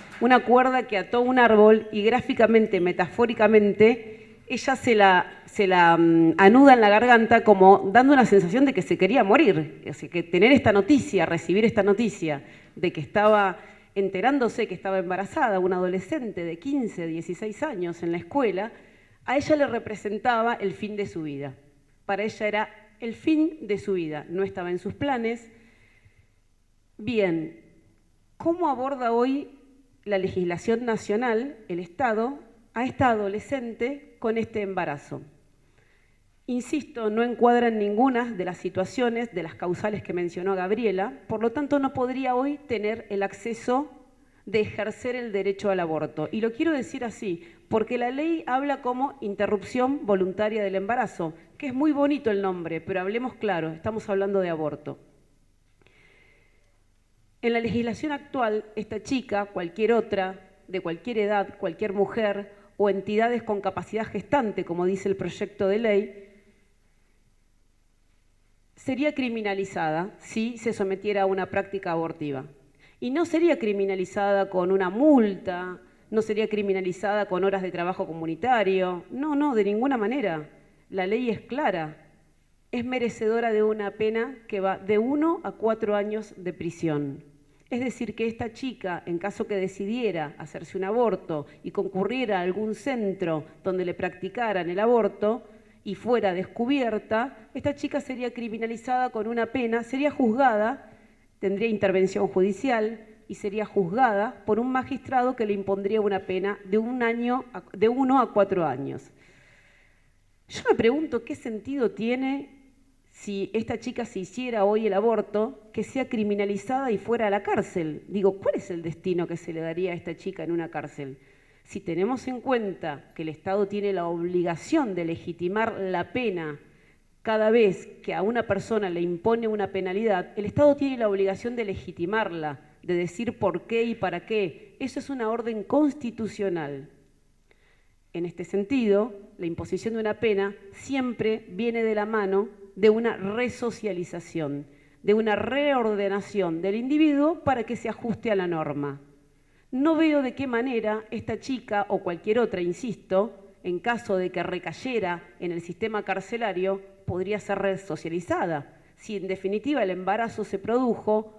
que ató a un árbol y gráficamente, metafóricamente, ella se la anuda en la garganta como dando una sensación de que se quería morir. Así que tener esta noticia, recibir esta noticia de que estaba enterándose que estaba embarazada, una adolescente de 15, 16 años en la escuela, a ella le representaba el fin de su vida. Para ella era el fin de su vida, no estaba en sus planes. Bien, ¿cómo aborda hoy la legislación nacional, el Estado, a esta adolescente con este embarazo? Insisto, no encuadra en ninguna de las situaciones, de las causales que mencionó Gabriela, por lo tanto no podría hoy tener el acceso de ejercer el derecho al aborto. Y lo quiero decir así, porque la ley habla como interrupción voluntaria del embarazo, que es muy bonito el nombre, pero hablemos claro, estamos hablando de aborto. En la legislación actual, esta chica, cualquier otra, de cualquier edad, cualquier mujer o entidades con capacidad gestante, como dice el proyecto de ley, sería criminalizada si se sometiera a una práctica abortiva. Y no sería criminalizada con una multa, no sería criminalizada con horas de trabajo comunitario. No, de ninguna manera. La ley es clara. Es merecedora de una pena que va de 1 a 4 años de prisión. Es decir, que esta chica, en caso que decidiera hacerse un aborto y concurriera a algún centro donde le practicaran el aborto y fuera descubierta, esta chica sería criminalizada con una pena, sería juzgada, tendría intervención judicial y sería juzgada por un magistrado que le impondría una pena de 1 a 4 años. Yo me pregunto qué sentido tiene si esta chica se hiciera hoy el aborto, que sea criminalizada y fuera a la cárcel. Digo, ¿cuál es el destino que se le daría a esta chica en una cárcel? Si tenemos en cuenta que el Estado tiene la obligación de legitimar la pena cada vez que a una persona le impone una penalidad, el Estado tiene la obligación de legitimarla, de decir por qué y para qué. Eso es una orden constitucional. En este sentido, la imposición de una pena siempre viene de la mano de una resocialización, de una reordenación del individuo para que se ajuste a la norma. No veo de qué manera esta chica o cualquier otra, insisto, en caso de que recayera en el sistema carcelario, podría ser resocializada. Si en definitiva el embarazo se produjo,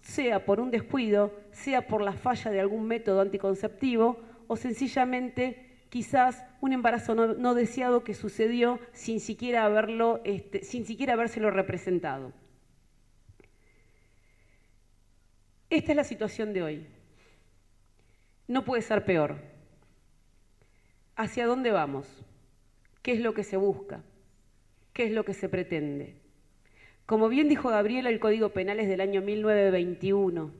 sea por un descuido, sea por la falla de algún método anticonceptivo o sencillamente quizás un embarazo no deseado que sucedió sin siquiera habérselo representado. Esta es la situación de hoy. No puede ser peor. ¿Hacia dónde vamos? ¿Qué es lo que se busca? ¿Qué es lo que se pretende? Como bien dijo Gabriela, el Código Penal es del año 1921.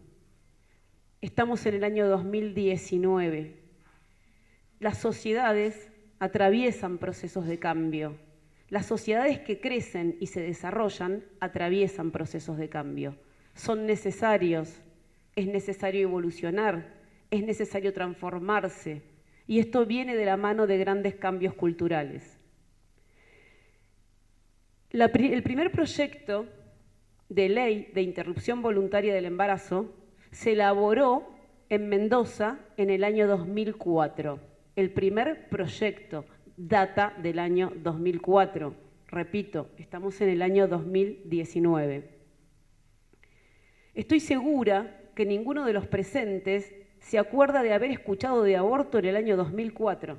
Estamos en el año 2019. Las sociedades atraviesan procesos de cambio. Las sociedades que crecen y se desarrollan atraviesan procesos de cambio. Son necesarios, es necesario evolucionar, es necesario transformarse. Y esto viene de la mano de grandes cambios culturales. El primer proyecto de ley de interrupción voluntaria del embarazo se elaboró en Mendoza en el año 2004. El primer proyecto data del año 2004. Repito, estamos en el año 2019. Estoy segura que ninguno de los presentes se acuerda de haber escuchado de aborto en el año 2004.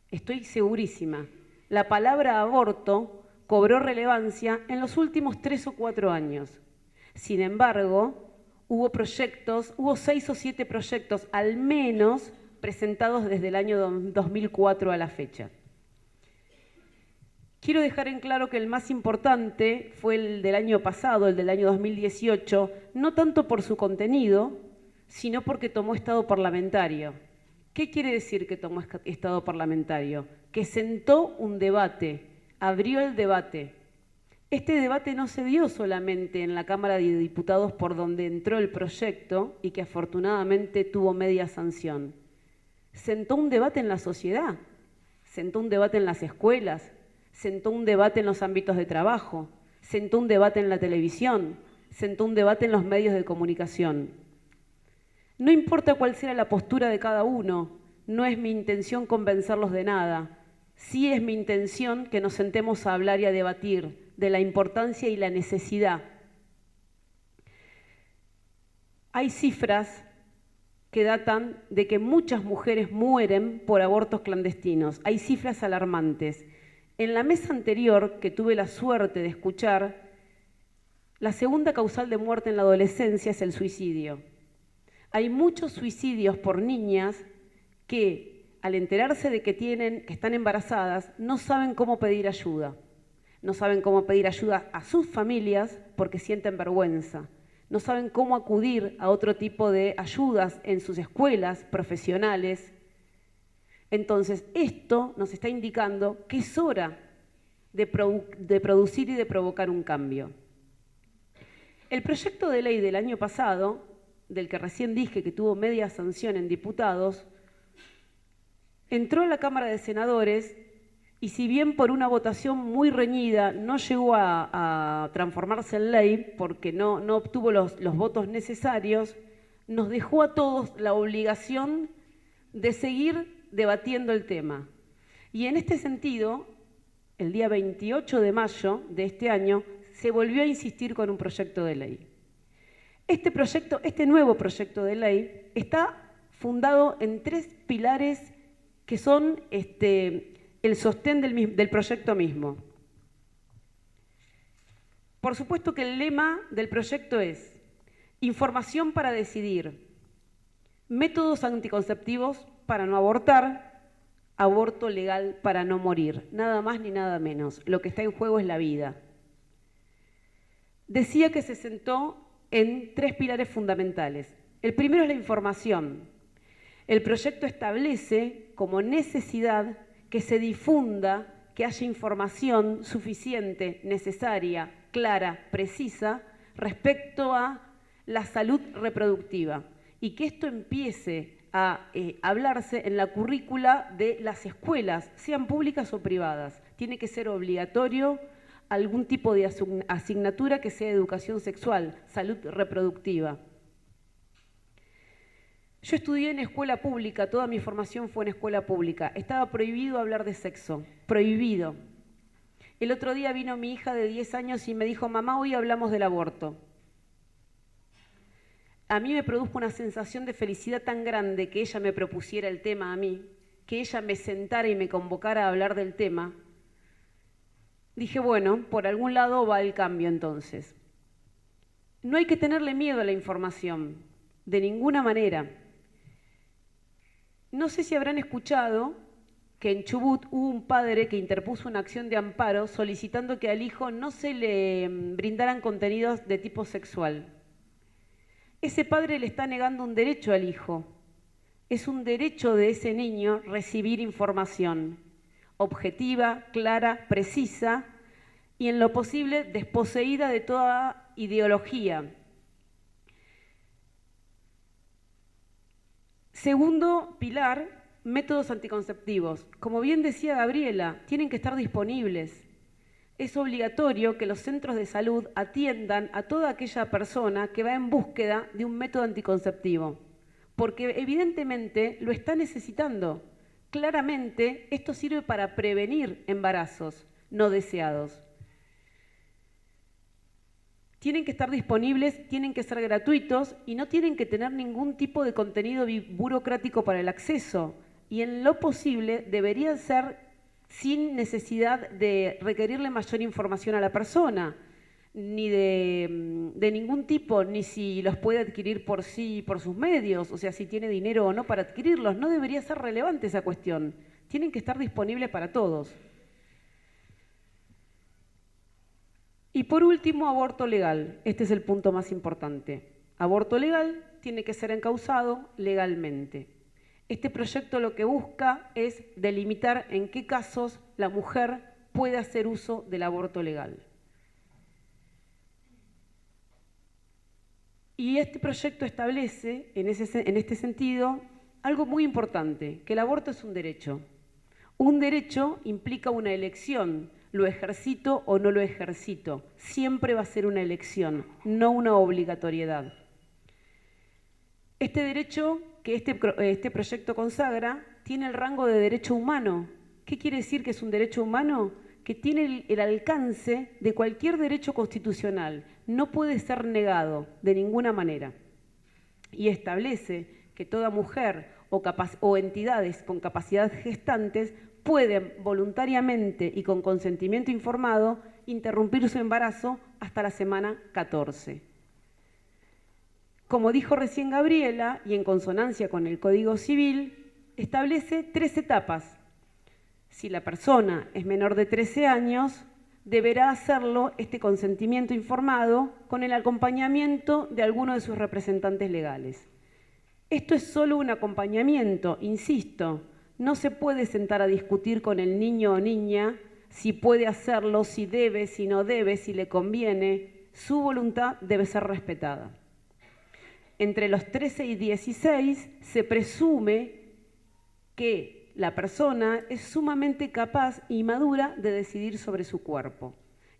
Estoy segurísima. La palabra aborto cobró relevancia en los últimos 3 o 4 años. Sin embargo, hubo 6 o 7 proyectos al menos presentados desde el año 2004 a la fecha. Quiero dejar en claro que el más importante fue el del año pasado, el del año 2018, no tanto por su contenido, sino porque tomó estado parlamentario. ¿Qué quiere decir que tomó estado parlamentario? Que sentó un debate, abrió el debate. Este debate no se dio solamente en la Cámara de Diputados por donde entró el proyecto y que afortunadamente tuvo media sanción. Sentó un debate en la sociedad, sentó un debate en las escuelas, sentó un debate en los ámbitos de trabajo, sentó un debate en la televisión, sentó un debate en los medios de comunicación. No importa cuál sea la postura de cada uno, no es mi intención convencerlos de nada. Sí es mi intención que nos sentemos a hablar y a debatir de la importancia y la necesidad. Hay cifras que datan de que muchas mujeres mueren por abortos clandestinos. Hay cifras alarmantes. En la mesa anterior, que tuve la suerte de escuchar, la segunda causal de muerte en la adolescencia es el suicidio. Hay muchos suicidios por niñas que, al enterarse de que están embarazadas, no saben cómo pedir ayuda. No saben cómo pedir ayuda a sus familias porque sienten vergüenza. No saben cómo acudir a otro tipo de ayudas en sus escuelas profesionales. Entonces, esto nos está indicando que es hora de producir y de provocar un cambio. El proyecto de ley del año pasado, del que recién dije que tuvo media sanción en diputados, entró a la Cámara de Senadores y si bien por una votación muy reñida no llegó a transformarse en ley porque no obtuvo los votos necesarios, nos dejó a todos la obligación de seguir debatiendo el tema. Y en este sentido, el día 28 de mayo de este año, se volvió a insistir con un proyecto de ley. Este nuevo proyecto de ley está fundado en 3 pilares que son el sostén del proyecto mismo. Por supuesto que el lema del proyecto es información para decidir, métodos anticonceptivos para no abortar, aborto legal para no morir, nada más ni nada menos. Lo que está en juego es la vida. Decía que se sentó en 3 pilares fundamentales. El primero es la información. El proyecto establece como necesidad que se difunda, que haya información suficiente, necesaria, clara, precisa, respecto a la salud reproductiva y que esto empiece a hablarse en la currícula de las escuelas, sean públicas o privadas. Tiene que ser obligatorio algún tipo de asignatura que sea educación sexual, salud reproductiva. Yo estudié en escuela pública, toda mi formación fue en escuela pública. Estaba prohibido hablar de sexo, prohibido. El otro día vino mi hija de 10 años y me dijo, mamá, hoy hablamos del aborto. A mí me produjo una sensación de felicidad tan grande que ella me propusiera el tema a mí, que ella me sentara y me convocara a hablar del tema. Dije, bueno, por algún lado va el cambio entonces. No hay que tenerle miedo a la información, de ninguna manera. No sé si habrán escuchado que en Chubut hubo un padre que interpuso una acción de amparo solicitando que al hijo no se le brindaran contenidos de tipo sexual. Ese padre le está negando un derecho al hijo. Es un derecho de ese niño recibir información objetiva, clara, precisa y en lo posible desposeída de toda ideología. Segundo pilar, métodos anticonceptivos. Como bien decía Gabriela, tienen que estar disponibles. Es obligatorio que los centros de salud atiendan a toda aquella persona que va en búsqueda de un método anticonceptivo, porque evidentemente lo está necesitando. Claramente, esto sirve para prevenir embarazos no deseados. Tienen que estar disponibles, tienen que ser gratuitos y no tienen que tener ningún tipo de contenido burocrático para el acceso. Y en lo posible deberían ser sin necesidad de requerirle mayor información a la persona, ni de ningún tipo, ni si los puede adquirir por sí, por sus medios, o sea, si tiene dinero o no para adquirirlos. No debería ser relevante esa cuestión. Tienen que estar disponibles para todos. Y por último, aborto legal. Este es el punto más importante. Aborto legal tiene que ser encausado legalmente. Este proyecto lo que busca es delimitar en qué casos la mujer puede hacer uso del aborto legal. Y este proyecto establece, en este sentido, algo muy importante, que el aborto es un derecho. Un derecho implica una elección, lo ejercito o no lo ejercito. Siempre va a ser una elección, no una obligatoriedad. Este derecho que este proyecto consagra tiene el rango de derecho humano. ¿Qué quiere decir que es un derecho humano? Que tiene el alcance de cualquier derecho constitucional. No puede ser negado de ninguna manera. Y establece que toda mujer o entidades con capacidad gestantes pueden voluntariamente y con consentimiento informado interrumpir su embarazo hasta la semana 14. Como dijo recién Gabriela, y en consonancia con el Código Civil, establece 3 etapas. Si la persona es menor de 13 años, deberá hacerlo este consentimiento informado con el acompañamiento de alguno de sus representantes legales. Esto es solo un acompañamiento, insisto, no se puede sentar a discutir con el niño o niña si puede hacerlo, si debe, si no debe, si le conviene. Su voluntad debe ser respetada. Entre los 13 y 16 se presume que la persona es sumamente capaz y madura de decidir sobre su cuerpo.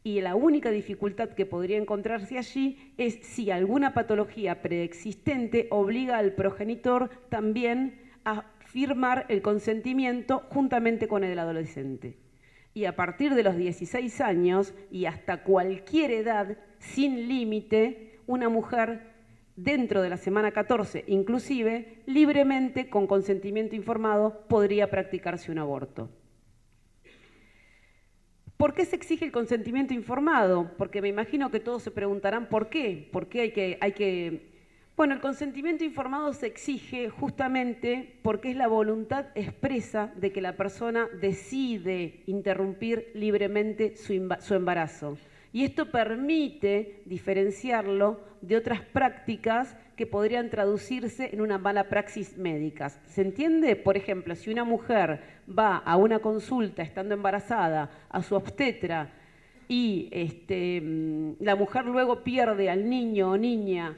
Y la única dificultad que podría encontrarse allí es si alguna patología preexistente obliga al progenitor también a firmar el consentimiento juntamente con el adolescente. Y a partir de los 16 años y hasta cualquier edad, sin límite, una mujer dentro de la semana 14, inclusive, libremente, con consentimiento informado, podría practicarse un aborto. ¿Por qué se exige el consentimiento informado? Porque me imagino que todos se preguntarán ¿por qué? ¿Por qué hay que... Bueno, el consentimiento informado se exige justamente porque es la voluntad expresa de que la persona decide interrumpir libremente su embarazo. Y esto permite diferenciarlo de otras prácticas que podrían traducirse en una mala praxis médica. ¿Se entiende? Por ejemplo, si una mujer va a una consulta estando embarazada a su obstetra y la mujer luego pierde al niño o niña,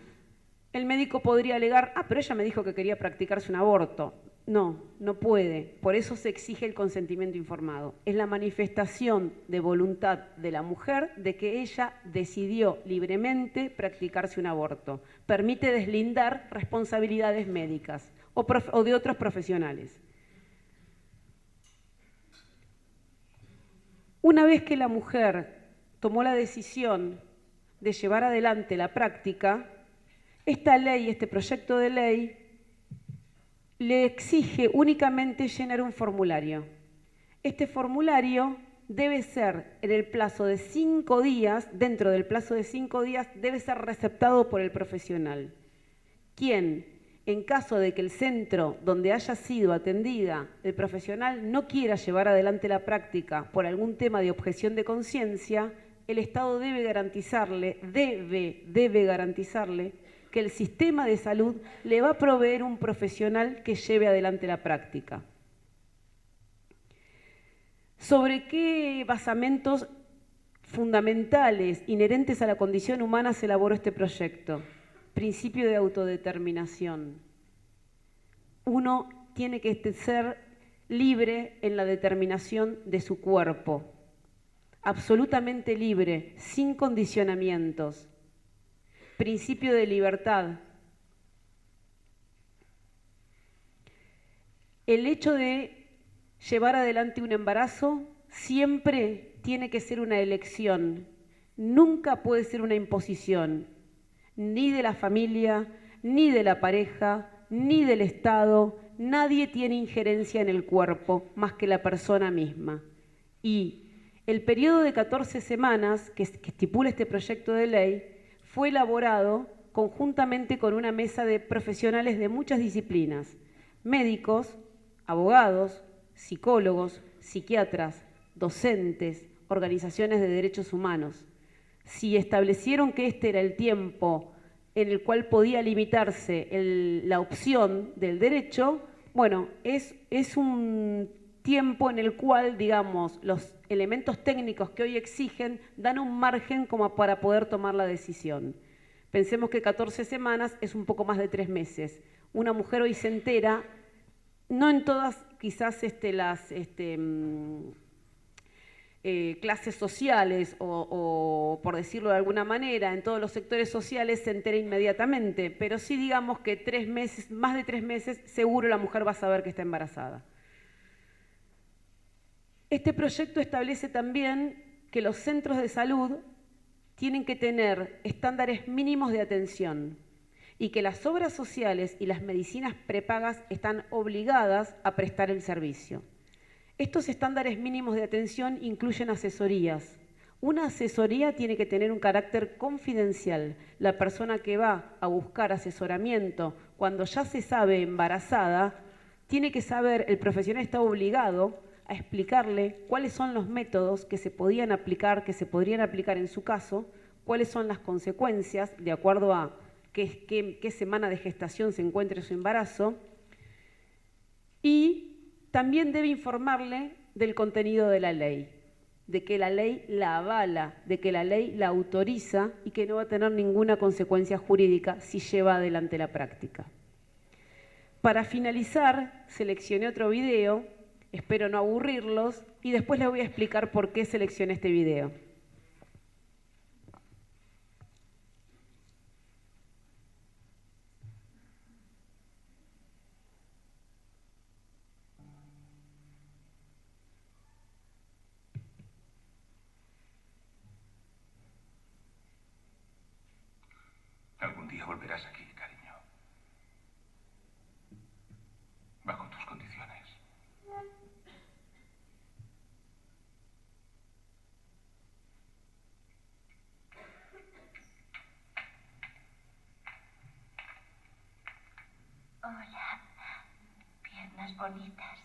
el médico podría alegar, pero ella me dijo que quería practicarse un aborto. No, no puede. Por eso se exige el consentimiento informado. Es la manifestación de voluntad de la mujer de que ella decidió libremente practicarse un aborto. Permite deslindar responsabilidades médicas o de otros profesionales. Una vez que la mujer tomó la decisión de llevar adelante la práctica, esta ley, este proyecto de ley, le exige únicamente llenar un formulario. Este formulario debe ser en el plazo de 5 días, dentro del plazo de 5 días, debe ser receptado por el profesional, quien, en caso de que el centro donde haya sido atendida el profesional no quiera llevar adelante la práctica por algún tema de objeción de conciencia, el Estado debe garantizarle que el sistema de salud le va a proveer un profesional que lleve adelante la práctica. ¿Sobre qué basamentos fundamentales inherentes a la condición humana se elaboró este proyecto? Principio de autodeterminación. Uno tiene que ser libre en la determinación de su cuerpo, absolutamente libre, sin condicionamientos. Principio de libertad. El hecho de llevar adelante un embarazo siempre tiene que ser una elección, nunca puede ser una imposición, ni de la familia, ni de la pareja, ni del Estado. Nadie tiene injerencia en el cuerpo más que la persona misma. Y el periodo de 14 semanas que estipula este proyecto de ley fue elaborado conjuntamente con una mesa de profesionales de muchas disciplinas, médicos, abogados, psicólogos, psiquiatras, docentes, organizaciones de derechos humanos. Si establecieron que este era el tiempo en el cual podía limitarse la opción del derecho, Bueno, es un tiempo en el cual, digamos, los elementos técnicos que hoy exigen dan un margen como para poder tomar la decisión. Pensemos que 14 semanas es un poco más de 3 meses. Una mujer hoy se entera, no en todas quizás las clases sociales o, por decirlo de alguna manera, en todos los sectores sociales se entera inmediatamente, pero sí digamos que 3 meses, más de 3 meses, seguro la mujer va a saber que está embarazada. Este proyecto establece también que los centros de salud tienen que tener estándares mínimos de atención y que las obras sociales y las medicinas prepagas están obligadas a prestar el servicio. Estos estándares mínimos de atención incluyen asesorías. Una asesoría tiene que tener un carácter confidencial. La persona que va a buscar asesoramiento cuando ya se sabe embarazada, tiene que saber, el profesional está obligado a explicarle cuáles son los métodos que se podrían aplicar en su caso, cuáles son las consecuencias de acuerdo a qué semana de gestación se encuentre su embarazo, y también debe informarle del contenido de la ley, de que la ley la avala, de que la ley la autoriza y que no va a tener ninguna consecuencia jurídica si lleva adelante la práctica. Para finalizar, seleccioné otro video, espero no aburrirlos, y después les voy a explicar por qué seleccioné este video. Algún día volverás aquí, cariño. Bajo tus condiciones. Hola, piernas bonitas.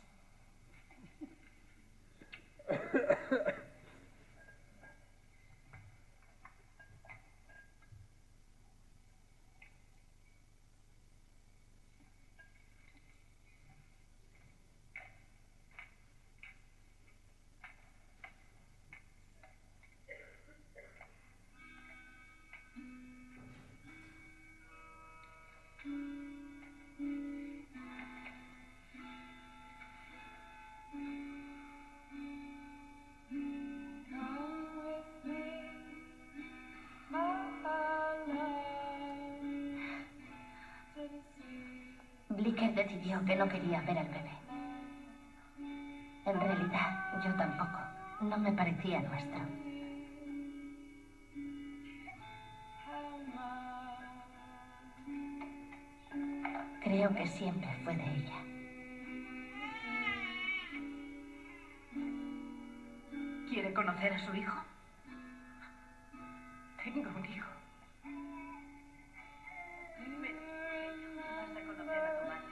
Blicker decidió que no quería ver al bebé. En realidad, yo tampoco. No me parecía nuestro. Creo que siempre fue de ella. ¿Quiere conocer a su hijo? Tengo un hijo. Vas a conocer a tu madre.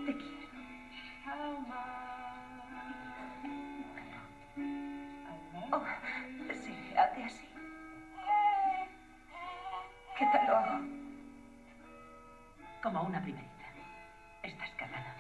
Te quiero. Oh, sí, hace así. ¿Qué tal lo hago? Como una primerita. Estás cagándome.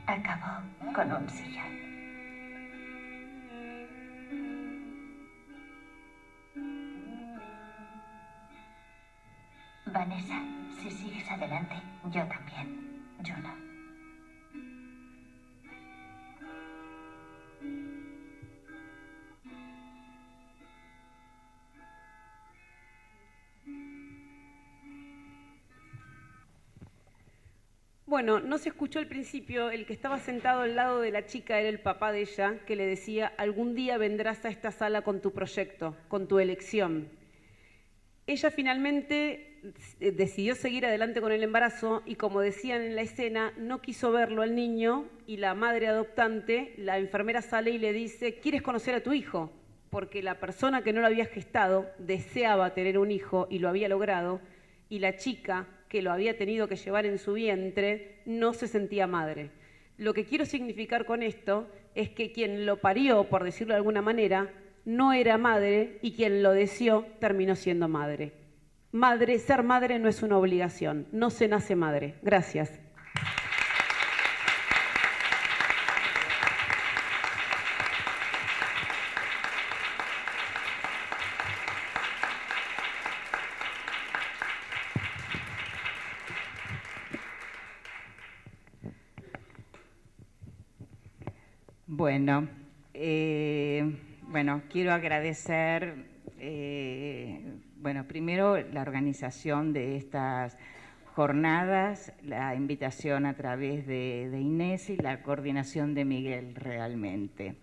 Acabó con un sillón. Vanessa, si sigues adelante, yo también. Yo no. Bueno. Bueno, no se escuchó al principio, el que estaba sentado al lado de la chica era el papá de ella, que le decía, algún día vendrás a esta sala con tu proyecto, con tu elección. Ella finalmente decidió seguir adelante con el embarazo y, como decían en la escena, no quiso verlo al niño y la madre adoptante, la enfermera sale y le dice, ¿quieres conocer a tu hijo? Porque la persona que no lo había gestado deseaba tener un hijo y lo había logrado, y la chica que lo había tenido que llevar en su vientre no se sentía madre. Lo que quiero significar con esto es que quien lo parió, por decirlo de alguna manera, no era madre y quien lo deseó terminó siendo madre. Ser madre no es una obligación, no se nace madre. Gracias. Bueno, quiero agradecer, primero la organización de estas jornadas, la invitación a través de Inés y la coordinación de Miguel realmente.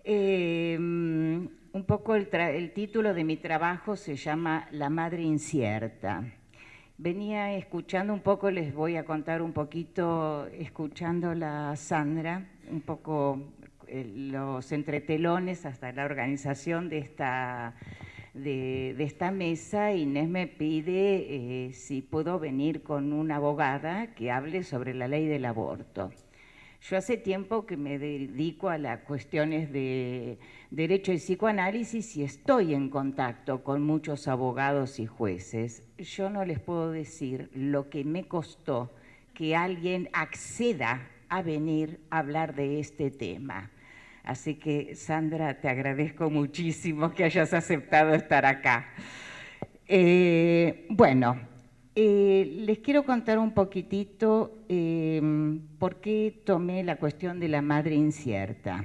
Un poco el título de mi trabajo se llama La madre incierta. Venía escuchando un poco, les voy a contar un poquito, escuchándola a Sandra, un poco los entretelones hasta la organización de esta mesa. Inés me pide si puedo venir con una abogada que hable sobre la ley del aborto. Yo hace tiempo que me dedico a las cuestiones de derecho y psicoanálisis y estoy en contacto con muchos abogados y jueces. Yo no les puedo decir lo que me costó que alguien acceda a venir a hablar de este tema. Así que, Sandra, te agradezco muchísimo que hayas aceptado estar acá. Les quiero contar un poquitito por qué tomé la cuestión de la madre incierta.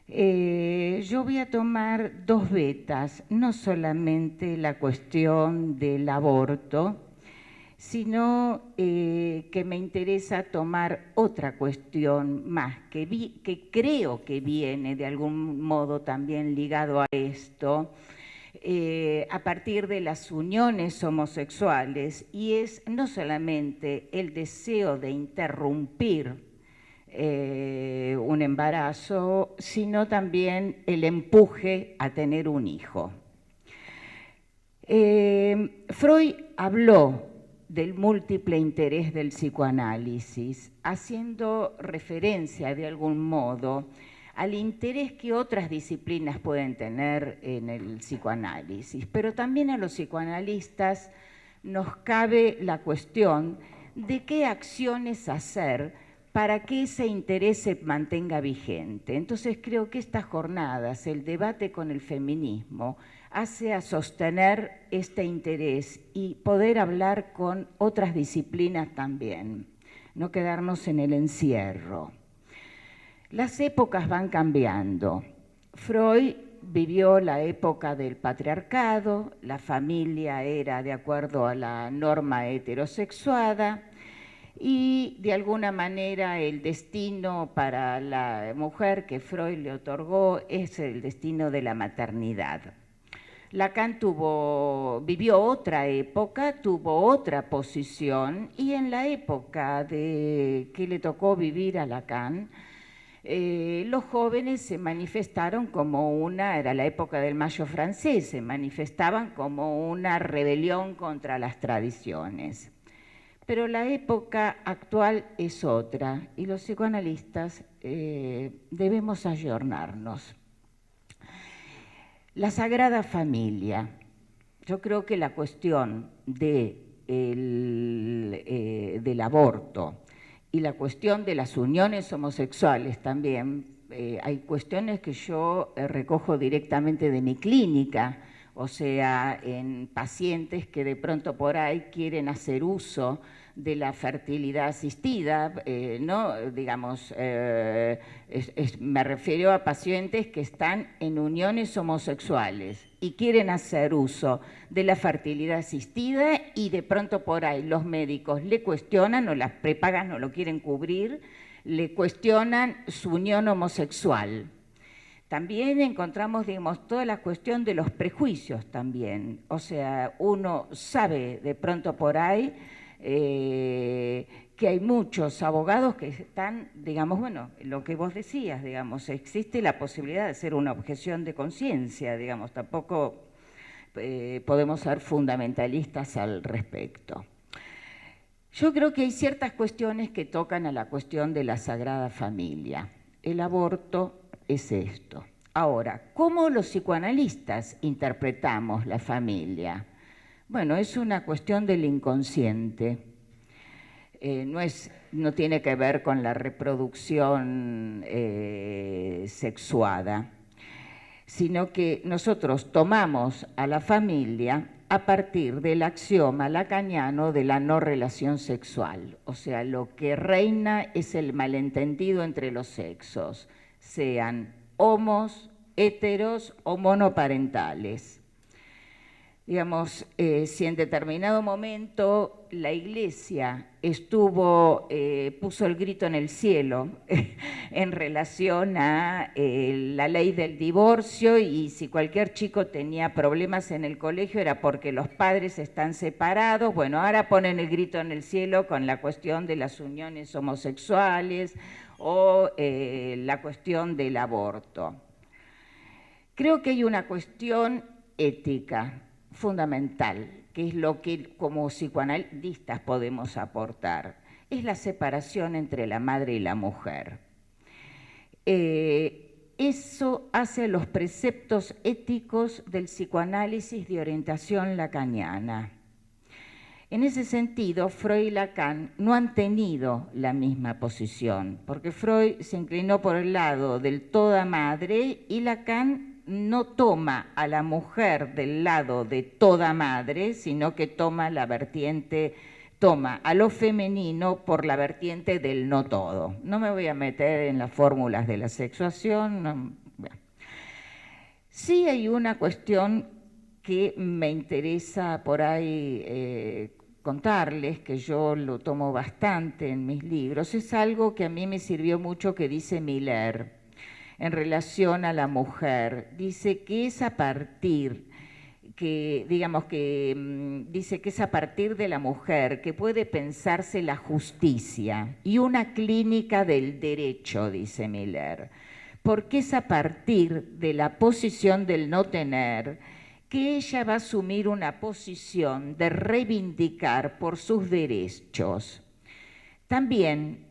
Yo voy a tomar dos vetas, no solamente la cuestión del aborto, sino que me interesa tomar otra cuestión más, que creo que viene de algún modo también ligado a esto, a partir de las uniones homosexuales, y es no solamente el deseo de interrumpir un embarazo, sino también el empuje a tener un hijo. Freud habló del múltiple interés del psicoanálisis, haciendo referencia de algún modo al interés que otras disciplinas pueden tener en el psicoanálisis, pero también a los psicoanalistas nos cabe la cuestión de qué acciones hacer para que ese interés se mantenga vigente. Entonces creo que estas jornadas, el debate con el feminismo, hace a sostener este interés y poder hablar con otras disciplinas también, no quedarnos en el encierro. Las épocas van cambiando. Freud vivió la época del patriarcado, la familia era de acuerdo a la norma heterosexuada y de alguna manera el destino para la mujer que Freud le otorgó es el destino de la maternidad. Lacan vivió otra época, tuvo otra posición y en la época que le tocó vivir a Lacan, los jóvenes se manifestaron como era la época del Mayo francés, se manifestaban como una rebelión contra las tradiciones. Pero la época actual es otra y los psicoanalistas debemos ayornarnos. La Sagrada Familia. Yo creo que la cuestión del aborto y la cuestión de las uniones homosexuales también, hay cuestiones que yo recojo directamente de mi clínica. o sea, en pacientes que de pronto por ahí quieren hacer uso de la fertilidad asistida, ¿no? Digamos, me refiero a pacientes que están en uniones homosexuales y quieren hacer uso de la fertilidad asistida y de pronto por ahí los médicos le cuestionan o las prepagas no lo quieren cubrir, le cuestionan su unión homosexual. También encontramos, digamos, toda la cuestión de los prejuicios también. O sea, uno sabe de pronto por ahí que hay muchos abogados que están, digamos, bueno, lo que vos decías, digamos, existe la posibilidad de hacer una objeción de conciencia, digamos, tampoco podemos ser fundamentalistas al respecto. Yo creo que hay ciertas cuestiones que tocan a la cuestión de la Sagrada Familia. El aborto es esto. Ahora, ¿cómo los psicoanalistas interpretamos la familia? Bueno, es una cuestión del inconsciente. No tiene que ver con la reproducción sexuada, sino que nosotros tomamos a la familia a partir del axioma lacaniano de la no relación sexual. O sea, lo que reina es el malentendido entre los sexos, sean homos, heteros o monoparentales. Digamos, si en determinado momento la Iglesia puso el grito en el cielo en relación a la ley del divorcio, y si cualquier chico tenía problemas en el colegio era porque los padres están separados, bueno, ahora ponen el grito en el cielo con la cuestión de las uniones homosexuales o la cuestión del aborto. Creo que hay una cuestión ética fundamental, que es lo que como psicoanalistas podemos aportar, es la separación entre la madre y la mujer. Eso hace los preceptos éticos del psicoanálisis de orientación lacaniana. En ese sentido, Freud y Lacan no han tenido la misma posición, porque Freud se inclinó por el lado del toda madre y Lacan no toma a la mujer del lado de toda madre, sino que toma a lo femenino por la vertiente del no todo. No me voy a meter en las fórmulas de la sexuación. No. Bueno. Sí hay una cuestión que me interesa por ahí contarles, que yo lo tomo bastante en mis libros. Es algo que a mí me sirvió mucho, que dice Miller en relación a la mujer. Dice que es a partir dice que es a partir de la mujer que puede pensarse la justicia y una clínica del derecho, dice Miller, porque es a partir de la posición del no tener que ella va a asumir una posición de reivindicar por sus derechos. También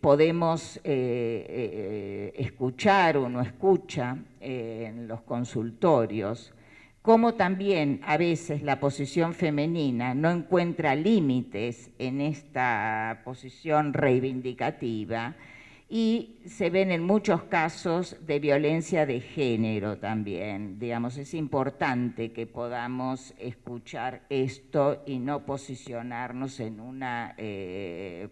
podemos escuchar, uno escucha en los consultorios, cómo también a veces la posición femenina no encuentra límites en esta posición reivindicativa, y se ven en muchos casos de violencia de género también. Digamos, es importante que podamos escuchar esto y no posicionarnos en una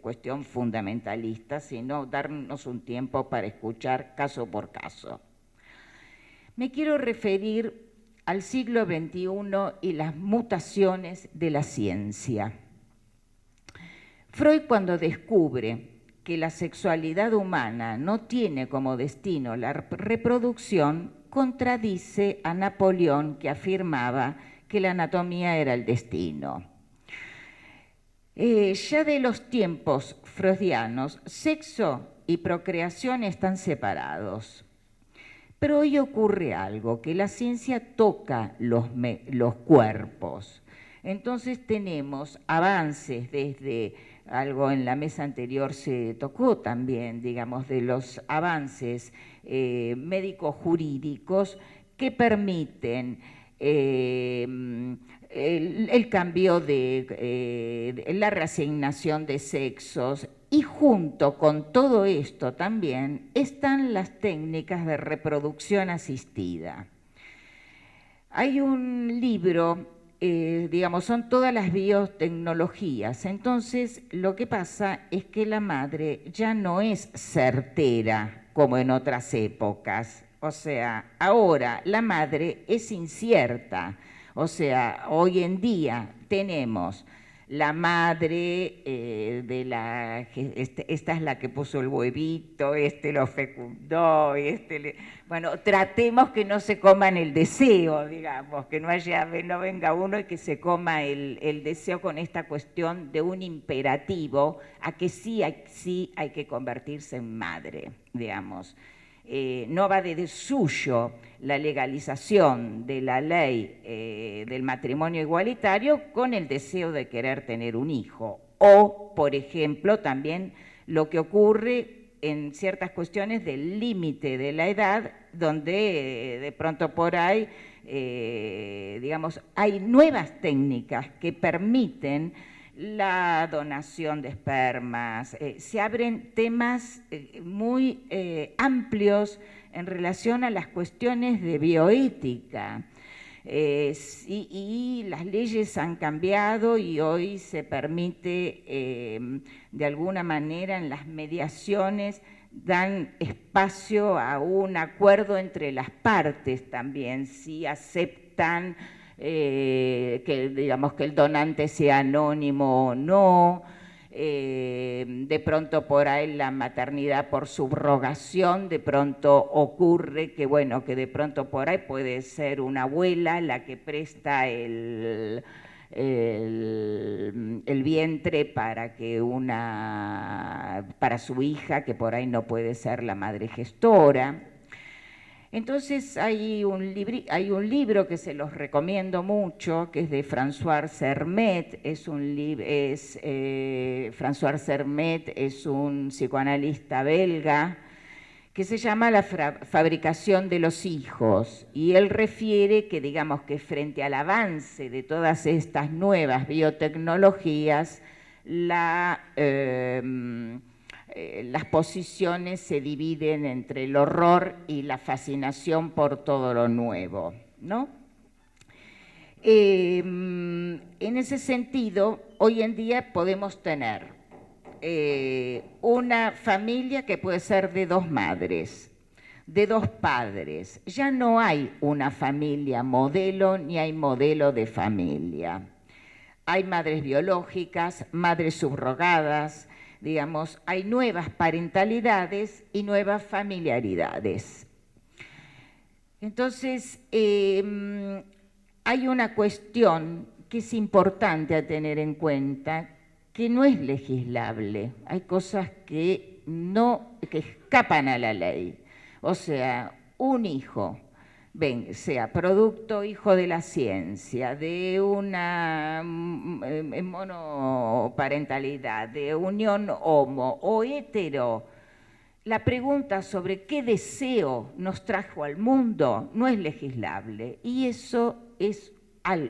cuestión fundamentalista, sino darnos un tiempo para escuchar caso por caso. Me quiero referir al siglo XXI y las mutaciones de la ciencia. Freud, cuando descubre que la sexualidad humana no tiene como destino la reproducción, contradice a Napoleón, que afirmaba que la anatomía era el destino. Ya de los tiempos freudianos, sexo y procreación están separados. Pero hoy ocurre algo, que la ciencia toca los cuerpos. Entonces tenemos avances desde algo en la mesa anterior se tocó también, digamos, de los avances médico-jurídicos que permiten el cambio de la reasignación de sexos, y junto con todo esto también están las técnicas de reproducción asistida. Hay un libro, digamos, son todas las biotecnologías. Entonces, lo que pasa es que la madre ya no es certera como en otras épocas. O sea, ahora la madre es incierta. O sea, hoy en día tenemos la madre esta es la que puso el huevito, lo fecundó, bueno, tratemos que no se coman el deseo, digamos, que no venga uno y que se coma el deseo con esta cuestión de un imperativo a que sí hay que convertirse en madre, digamos. No va de suyo la legalización de la ley del matrimonio igualitario con el deseo de querer tener un hijo. O, por ejemplo, también lo que ocurre en ciertas cuestiones del límite de la edad, donde de pronto por ahí, digamos, hay nuevas técnicas que permiten la donación de espermas, se abren temas muy amplios en relación a las cuestiones de bioética. Y las leyes han cambiado y hoy se permite, de alguna manera, en las mediaciones, dan espacio a un acuerdo entre las partes también, si aceptan que digamos que el donante sea anónimo o no, de pronto por ahí la maternidad por subrogación, de pronto ocurre que bueno, que de pronto por ahí puede ser una abuela la que presta el vientre para su hija, que por ahí no puede ser la madre gestora. Entonces hay un libro que se los recomiendo mucho, que es de François Sermet. François Sermet es un psicoanalista belga que se llama La fabricación de los hijos. Y él refiere que, digamos, que frente al avance de todas estas nuevas biotecnologías, las posiciones se dividen entre el horror y la fascinación por todo lo nuevo, ¿no? En ese sentido, hoy en día podemos tener una familia que puede ser de dos madres, de dos padres. Ya no hay una familia modelo ni hay modelo de familia. Hay madres biológicas, madres subrogadas, digamos, hay nuevas parentalidades y nuevas familiaridades. Entonces, hay una cuestión que es importante a tener en cuenta, que no es legislable. Hay cosas que escapan a la ley. O sea, un hijo, sea producto, hijo de la ciencia, de una monoparentalidad, de unión homo o hetero, la pregunta sobre qué deseo nos trajo al mundo no es legislable. Y eso es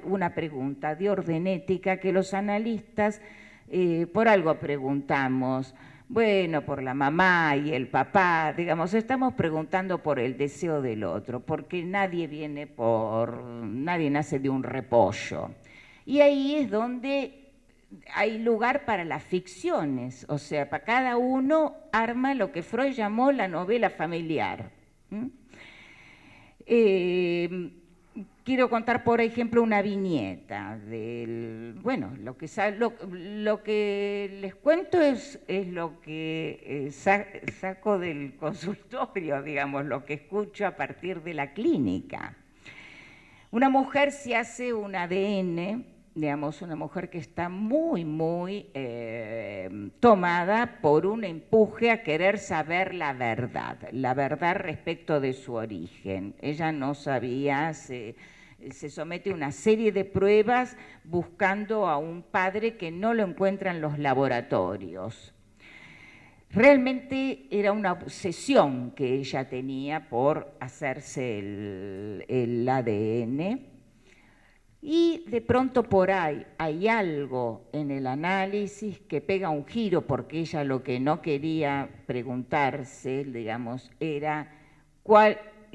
una pregunta de orden ética que los analistas por algo preguntamos. Bueno, por la mamá y el papá, digamos, estamos preguntando por el deseo del otro, porque nadie nace de un repollo. Y ahí es donde hay lugar para las ficciones, o sea, para cada uno arma lo que Freud llamó la novela familiar. Quiero contar, por ejemplo, una viñeta lo que les cuento es lo que saco del consultorio, digamos, lo que escucho a partir de la clínica. Una mujer se hace un ADN, digamos, una mujer que está muy, muy tomada por un empuje a querer saber la verdad respecto de su origen. Ella no sabía, se somete a una serie de pruebas buscando a un padre que no lo encuentra en los laboratorios. Realmente era una obsesión que ella tenía por hacerse el ADN. Y de pronto por ahí hay algo en el análisis que pega un giro, porque ella lo que no quería preguntarse, digamos, era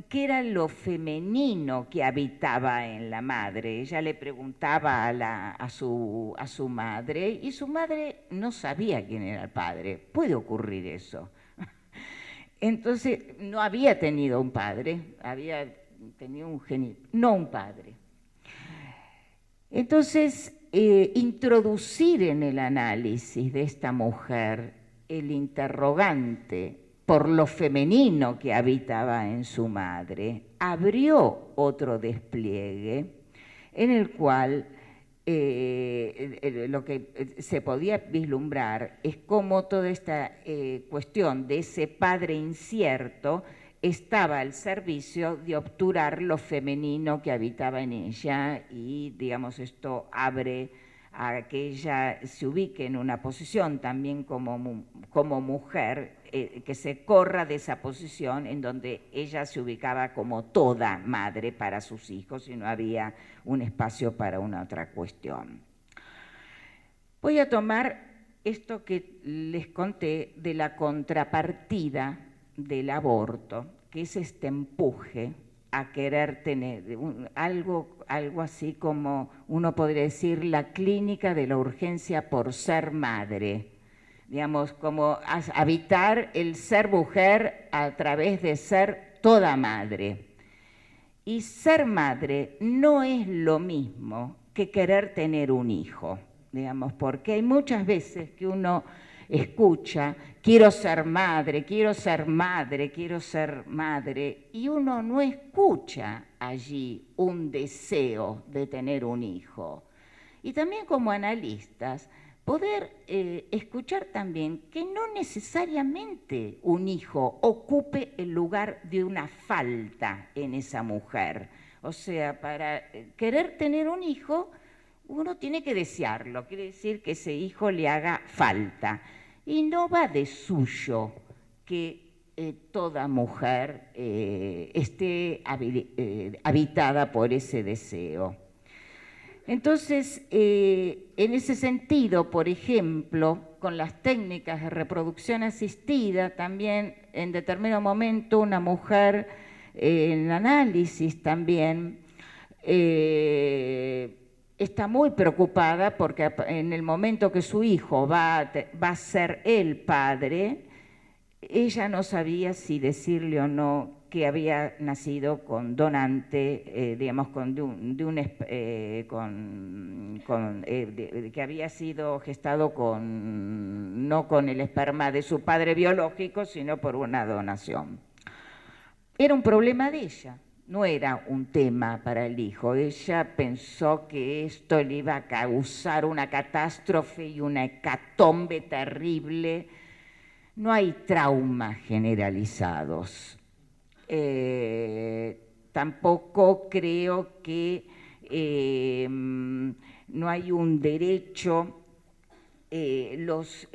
qué era lo femenino que habitaba en la madre. Ella le preguntaba a su madre y su madre no sabía quién era el padre. Puede ocurrir eso. Entonces, no había tenido un padre, había tenido un genito, no un padre. Entonces, introducir en el análisis de esta mujer el interrogante por lo femenino que habitaba en su madre, abrió otro despliegue en el cual lo que se podía vislumbrar es cómo toda esta cuestión de ese padre incierto estaba al servicio de obturar lo femenino que habitaba en ella y, digamos, esto abre a que ella se ubique en una posición también como mujer, que se corra de esa posición en donde ella se ubicaba como toda madre para sus hijos y no había un espacio para una otra cuestión. Voy a tomar esto que les conté de la contrapartida del aborto, que es este empuje a querer tener algo así como, uno podría decir, la clínica de la urgencia por ser madre, digamos, como habitar el ser mujer a través de ser toda madre. Y ser madre no es lo mismo que querer tener un hijo, digamos, porque hay muchas veces que uno escucha, quiero ser madre, quiero ser madre, quiero ser madre, y uno no escucha allí un deseo de tener un hijo. Y también como analistas, poder escuchar también que no necesariamente un hijo ocupe el lugar de una falta en esa mujer. O sea, para querer tener un hijo, uno tiene que desearlo, quiere decir que ese hijo le haga falta. Y no va de suyo que toda mujer esté habitada por ese deseo. Entonces, en ese sentido, por ejemplo, con las técnicas de reproducción asistida, también en determinado momento una mujer en análisis también está muy preocupada porque en el momento que su hijo va a ser el padre, ella no sabía si decirle o no que había nacido con donante, digamos, que había sido gestado no con el esperma de su padre biológico, sino por una donación. Era un problema de ella. No era un tema para el hijo. Ella pensó que esto le iba a causar una catástrofe y una hecatombe terrible. No hay traumas generalizados. Tampoco creo que no hay un derecho. Los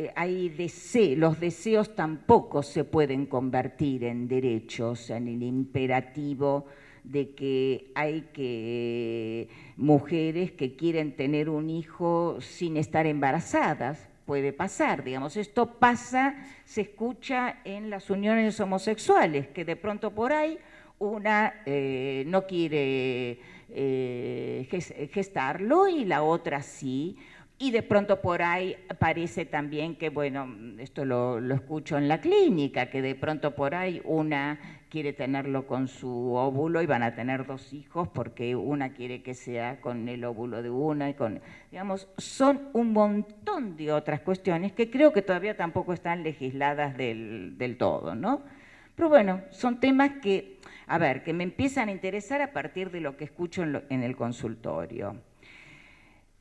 deseos tampoco se pueden convertir en derechos, en el imperativo de que hay mujeres que quieren tener un hijo sin estar embarazadas. Puede pasar, digamos, esto pasa, se escucha en las uniones homosexuales, que de pronto por ahí una no quiere gestarlo y la otra sí. Y de pronto por ahí parece también que, bueno, esto lo escucho en la clínica, que de pronto por ahí una quiere tenerlo con su óvulo y van a tener 2 hijos porque una quiere que sea con el óvulo de una y digamos, son un montón de otras cuestiones que creo que todavía tampoco están legisladas del todo, ¿no? Pero bueno, son temas que, que me empiezan a interesar a partir de lo que escucho en el consultorio.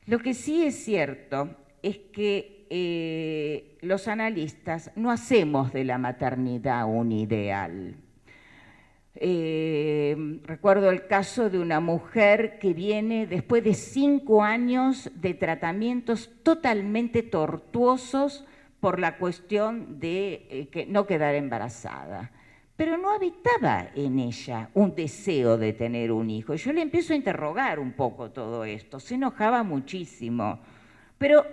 Lo que sí es cierto es que los analistas no hacemos de la maternidad un ideal. Recuerdo el caso de una mujer que viene después de 5 años de tratamientos totalmente tortuosos por la cuestión de que no quedar embarazada. Pero no habitaba en ella un deseo de tener un hijo. Yo le empiezo a interrogar un poco todo esto, se enojaba muchísimo, pero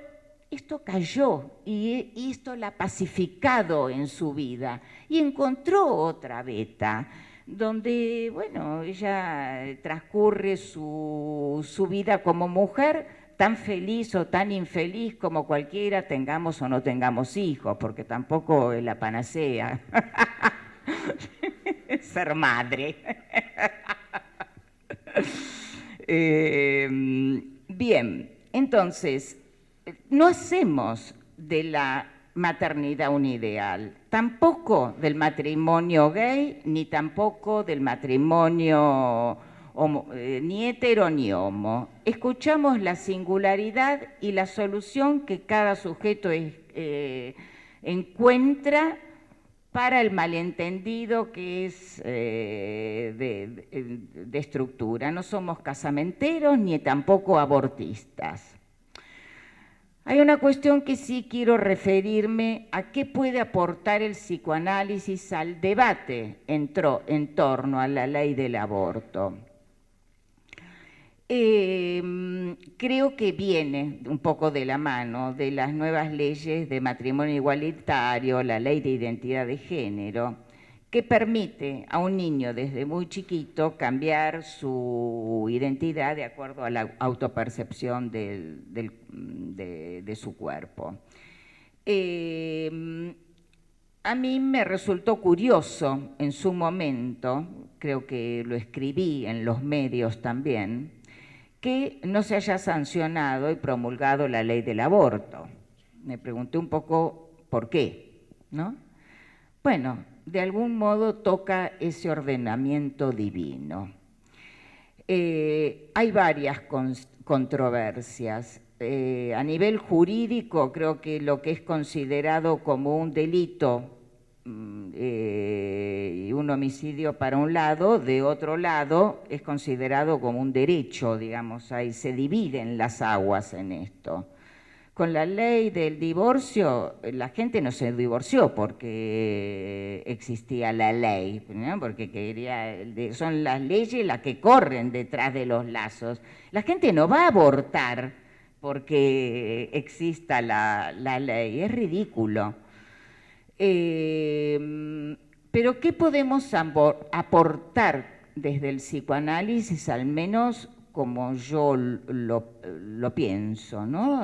esto cayó y esto la ha pacificado en su vida y encontró otra beta. donde, bueno, ella transcurre su vida como mujer tan feliz o tan infeliz como cualquiera, tengamos o no tengamos hijos, porque tampoco es la panacea ser madre. Bien, entonces, no hacemos de la maternidad un ideal, tampoco del matrimonio gay, ni tampoco del matrimonio ni hetero ni homo. Escuchamos la singularidad y la solución que cada sujeto encuentra para el malentendido que es de estructura. No somos casamenteros ni tampoco abortistas. Hay una cuestión que sí quiero referirme a qué puede aportar el psicoanálisis al debate en torno a la ley del aborto. Creo que viene un poco de la mano de las nuevas leyes de matrimonio igualitario, la ley de identidad de género, que permite a un niño desde muy chiquito cambiar su identidad de acuerdo a la autopercepción de su cuerpo. A mí me resultó curioso en su momento, creo que lo escribí en los medios también, que no se haya sancionado y promulgado la ley del aborto. Me pregunté un poco por qué, ¿no? Bueno, de algún modo toca ese ordenamiento divino. Hay varias controversias. A nivel jurídico, creo que lo que es considerado como un delito y un homicidio para un lado, de otro lado es considerado como un derecho, digamos, ahí se dividen las aguas en esto. Con la ley del divorcio, la gente no se divorció porque existía la ley, ¿no? Porque son las leyes las que corren detrás de los lazos. La gente no va a abortar porque exista la ley, es ridículo. Pero ¿qué podemos aportar desde el psicoanálisis, al menos como yo lo pienso, ¿no?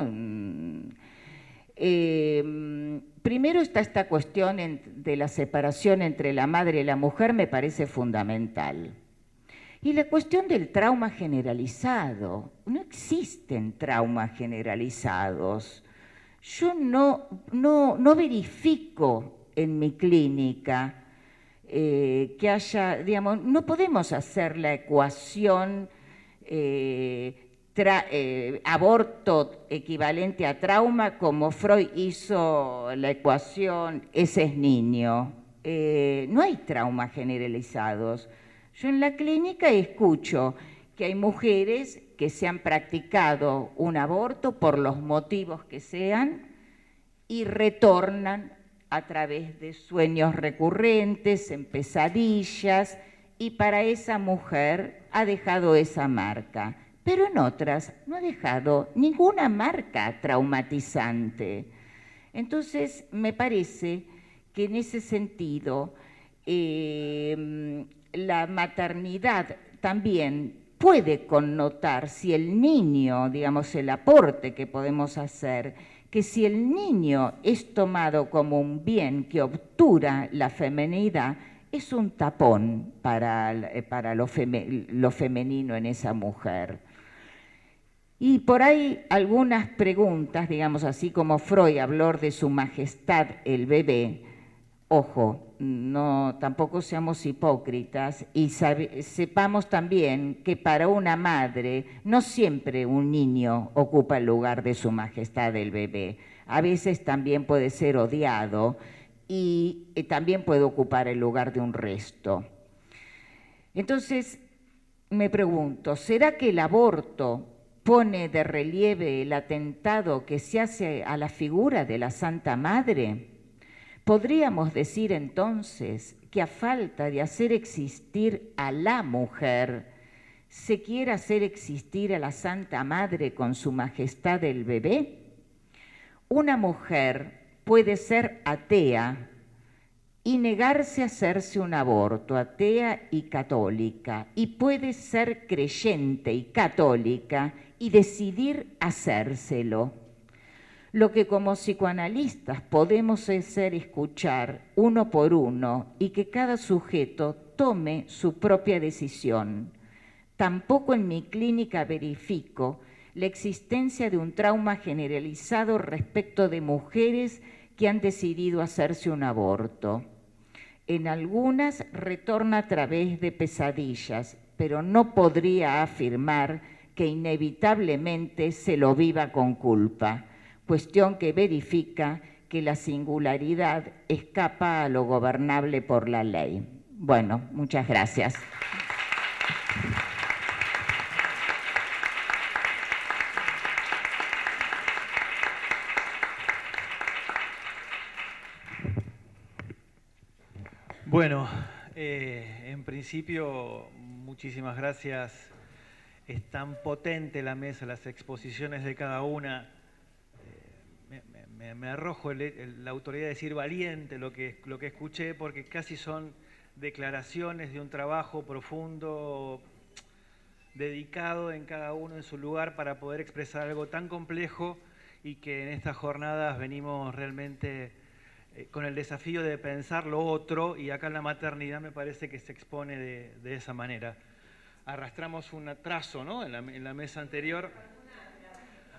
Primero está esta cuestión de la separación entre la madre y la mujer, me parece fundamental. Y la cuestión del trauma generalizado. No existen traumas generalizados. Yo no verifico en mi clínica que haya, digamos, no podemos hacer la ecuación aborto equivalente a trauma como Freud hizo la ecuación ese es niño. No hay traumas generalizados. Yo en la clínica escucho que hay mujeres que se han practicado un aborto por los motivos que sean y retornan a través de sueños recurrentes, en pesadillas, y para esa mujer ha dejado esa marca. Pero en otras no ha dejado ninguna marca traumatizante. Entonces, me parece que en ese sentido la maternidad también puede connotar, si el niño, digamos, el aporte que podemos hacer, que si el niño es tomado como un bien que obtura la feminidad, es un tapón para lo femenino en esa mujer. Y por ahí algunas preguntas, digamos así como Freud habló de su majestad el bebé, ojo, no, tampoco seamos hipócritas y sepamos también que para una madre no siempre un niño ocupa el lugar de su majestad el bebé. A veces también puede ser odiado y también puede ocupar el lugar de un resto. Entonces, me pregunto, ¿será que el aborto pone de relieve el atentado que se hace a la figura de la Santa Madre? ¿Podríamos decir entonces que a falta de hacer existir a la mujer, se quiere hacer existir a la Santa Madre con su majestad el bebé? Una mujer puede ser atea y negarse a hacerse un aborto, atea y católica, y puede ser creyente y católica y decidir hacérselo. Lo que como psicoanalistas podemos hacer escuchar uno por uno y que cada sujeto tome su propia decisión. Tampoco en mi clínica verifico la existencia de un trauma generalizado respecto de mujeres que han decidido hacerse un aborto. En algunas retorna a través de pesadillas, pero no podría afirmar que inevitablemente se lo viva con culpa, cuestión que verifica que la singularidad escapa a lo gobernable por la ley. Bueno, muchas gracias. Bueno, en principio, muchísimas gracias. Es tan potente la mesa, las exposiciones de cada una. Me arrojo la autoridad de decir valiente lo que escuché, porque casi son declaraciones de un trabajo profundo, dedicado en cada uno en su lugar para poder expresar algo tan complejo y que en estas jornadas venimos realmente con el desafío de pensar lo otro, y acá en la maternidad me parece que se expone de esa manera. Arrastramos un atraso, ¿no? en la mesa anterior.